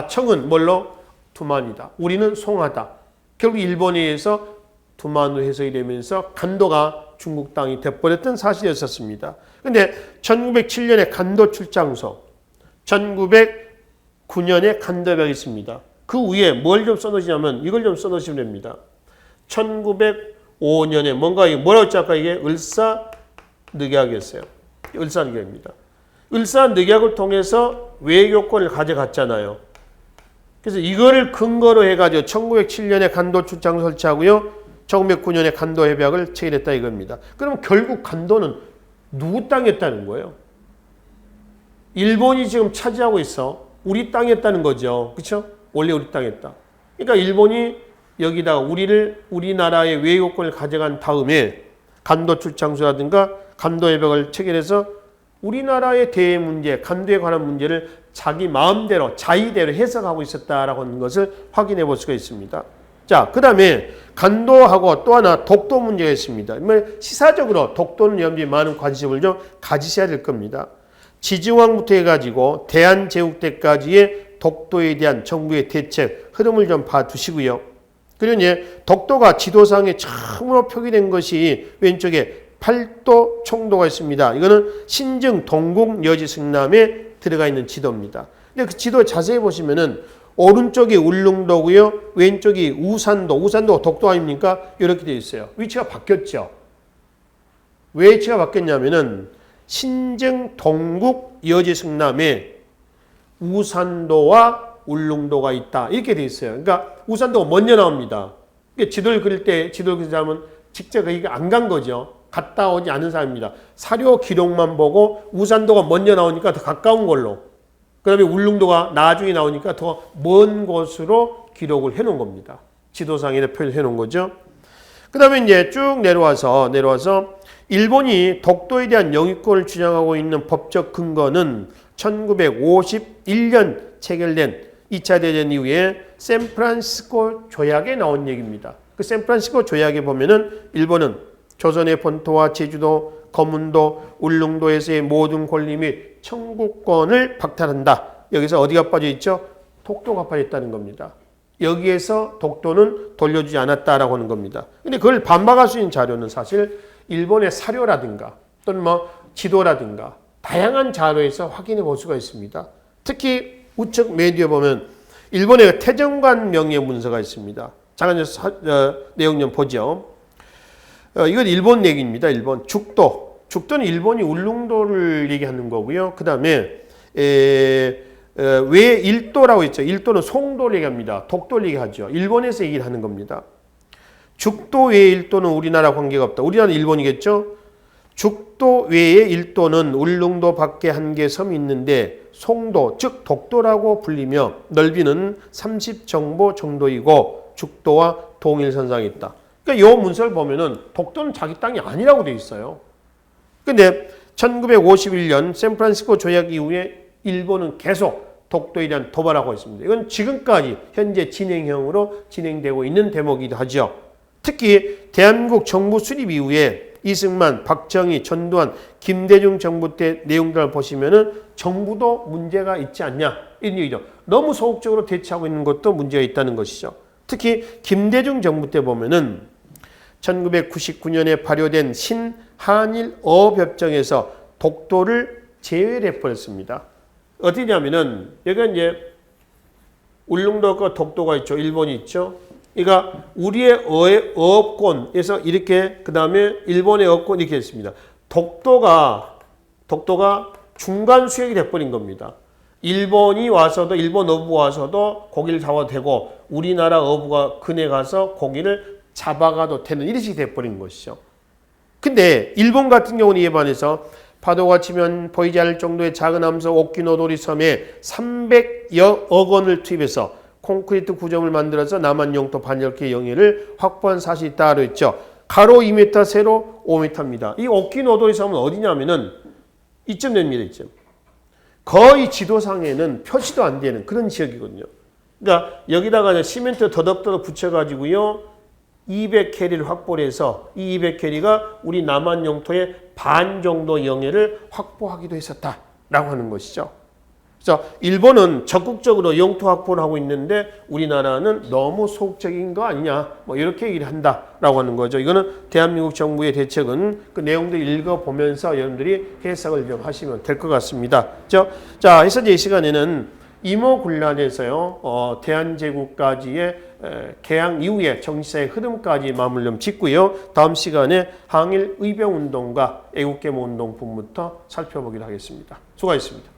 청은 뭘로? 두만이다. 우리는 송하다. 결국 일본에 의해서 두만으로 해석이 되면서 간도가 중국 땅이 돼버렸던 사실이었습니다. 그런데 1907년에 간도 출장소, 1909년에 간도협약이 있습니다. 그 위에 뭘 좀 써놓으시냐면 이걸 좀 써놓으시면 됩니다. 1905년에 뭔가 뭐라고 했죠? 아까 이게 을사늑약이었어요. 을사늑약입니다. 을사늑약을 통해서 외교권을 가져갔잖아요. 그래서 이거를 근거로 해가지고 1907년에 간도 출장 설치하고요, 1909년에 간도 협약을 체결했다 이겁니다. 그럼 결국 간도는 누구 땅이었다는 거예요? 일본이 지금 차지하고 있어. 우리 땅이었다는 거죠. 그렇죠? 원래 우리 땅이었다. 그러니까 일본이 여기다가 우리나라의 외교권을 가져간 다음에 간도 출장소라든가 간도 협약을 체결해서 우리나라의 대외 문제, 간도에 관한 문제를 자기 마음대로, 자의대로 해석하고 있었다라고 하는 것을 확인해 볼 수가 있습니다. 자, 그 다음에 간도하고 또 하나 독도 문제가 있습니다. 시사적으로 독도는 여러분들이 많은 관심을 좀 가지셔야 될 겁니다. 지증왕부터 해가지고 대한제국 때까지의 독도에 대한 정부의 대책 흐름을 좀 봐두시고요. 그리고 이제 독도가 지도상에 처음으로 표기된 것이 왼쪽에 팔도 총도가 있습니다. 이거는 신증 동국 여지 승남에 들어가 있는 지도입니다. 근데 그 지도 자세히 보시면은 오른쪽이 울릉도고요. 왼쪽이 우산도. 우산도가 독도 아닙니까? 이렇게 되어 있어요. 위치가 바뀌었죠. 왜 위치가 바뀌었냐면은 신증 동국 여지 승남에 우산도와 울릉도가 있다. 이렇게 되어 있어요. 그러니까 우산도가 먼저 나옵니다. 지도를 그릴 때 지도를 그리자 하면 직접 거기가 안 간 거죠. 갔다 오지 않은 사람입니다. 사료 기록만 보고 우산도가 먼저 나오니까 더 가까운 걸로. 그 다음에 울릉도가 나중에 나오니까 더 먼 곳으로 기록을 해놓은 겁니다. 지도상에 표현해 놓은 거죠. 그 다음에 이제 쭉 내려와서 일본이 독도에 대한 영유권을 주장하고 있는 법적 근거는 1951년 체결된 2차 대전 이후에 샌프란시스코 조약에 나온 얘기입니다. 그 샌프란시스코 조약에 보면은 일본은 조선의 본토와 제주도, 거문도, 울릉도에서의 모든 권리 및 청구권을 박탈한다. 여기서 어디가 빠져 있죠? 독도가 빠져 있다는 겁니다. 여기에서 독도는 돌려주지 않았다라고 하는 겁니다. 근데 그걸 반박할 수 있는 자료는 사실 일본의 사료라든가 또는 뭐 지도라든가 다양한 자료에서 확인해 볼 수가 있습니다. 특히 우측 맨 뒤에 보면 일본의 태정관 명예 문서가 있습니다. 잠깐 내용 좀 보죠. 이건 일본 얘기입니다. 일본 죽도. 죽도는 일본이 울릉도를 얘기하는 거고요. 그 다음에 왜 일도라고 했죠? 일도는 송도를 얘기합니다. 독도를 얘기하죠. 일본에서 얘기를 하는 겁니다. 죽도 외의 일도는 우리나라 관계가 없다. 우리나라는 일본이겠죠? 죽도 외의 일도는 울릉도 밖에 한 개 섬이 있는데 송도, 즉 독도라고 불리며 넓이는 30정보 정도이고 죽도와 동일선상에 있다. 그러니까 이 문서를 보면은 독도는 자기 땅이 아니라고 돼 있어요. 근데 1951년 샌프란시스코 조약 이후에 일본은 계속 독도에 대한 도발하고 있습니다. 이건 지금까지 현재 진행형으로 진행되고 있는 대목이기도 하죠. 특히 대한민국 정부 수립 이후에 이승만, 박정희, 전두환, 김대중 정부 때 내용들을 보시면은 정부도 문제가 있지 않냐 이런 얘기죠. 너무 소극적으로 대처하고 있는 것도 문제가 있다는 것이죠. 특히 김대중 정부 때 보면은 1999년에 발효된 신한일 어업협정에서 독도를 제외를 해버렸습니다. 어디냐면은 여기가 이제 울릉도가 독도가 있죠. 일본이 있죠. 그러니까 우리의 어업권에서 이렇게 그 다음에 일본의 어업권 이렇게 했습니다. 독도가 중간 수역이 돼버린 겁니다. 일본이 와서도 일본 어부 와서도 고기를 잡아도 되고 우리나라 어부가 근해 가서 고기를 잡아가도 되는 이런 식이 돼버린 것이죠. 근데 일본 같은 경우는 이에 반해서 파도가 치면 보이지 않을 정도의 작은 함수 오키노도리 섬에 300여 억 원을 투입해서 콘크리트 구점을 만들어서 남한 영토 반열기 영해를 확보한 사실이 따로 있죠. 가로 2m, 세로 5m입니다. 이 오키노도리 섬은 어디냐면은 이쯤 됩니다. 이쯤. 거의 지도상에는 표시도 안 되는 그런 지역이거든요. 그러니까 여기다가 시멘트 더덕더덕 붙여가지고요. 200캐리를 확보를 해서 이 200캐리가 우리 남한 영토의 반 정도 영해를 확보하기도 했었다라고 하는 것이죠. 그래서 일본은 적극적으로 영토 확보를 하고 있는데 우리나라는 너무 소극적인 거 아니냐 뭐 이렇게 얘기를 한다라고 하는 거죠. 이거는 대한민국 정부의 대책은 그 내용들 읽어보면서 여러분들이 해석을 좀 하시면 될 것 같습니다. 자, 그래서 이제 이 시간에는 이모군란에서요 대한제국까지의 개항 이후의 정치사의 흐름까지 마무리 좀 짓고요. 다음 시간에 항일 의병운동과 애국계몽운동 부분부터 살펴보기로 하겠습니다. 수고하셨습니다.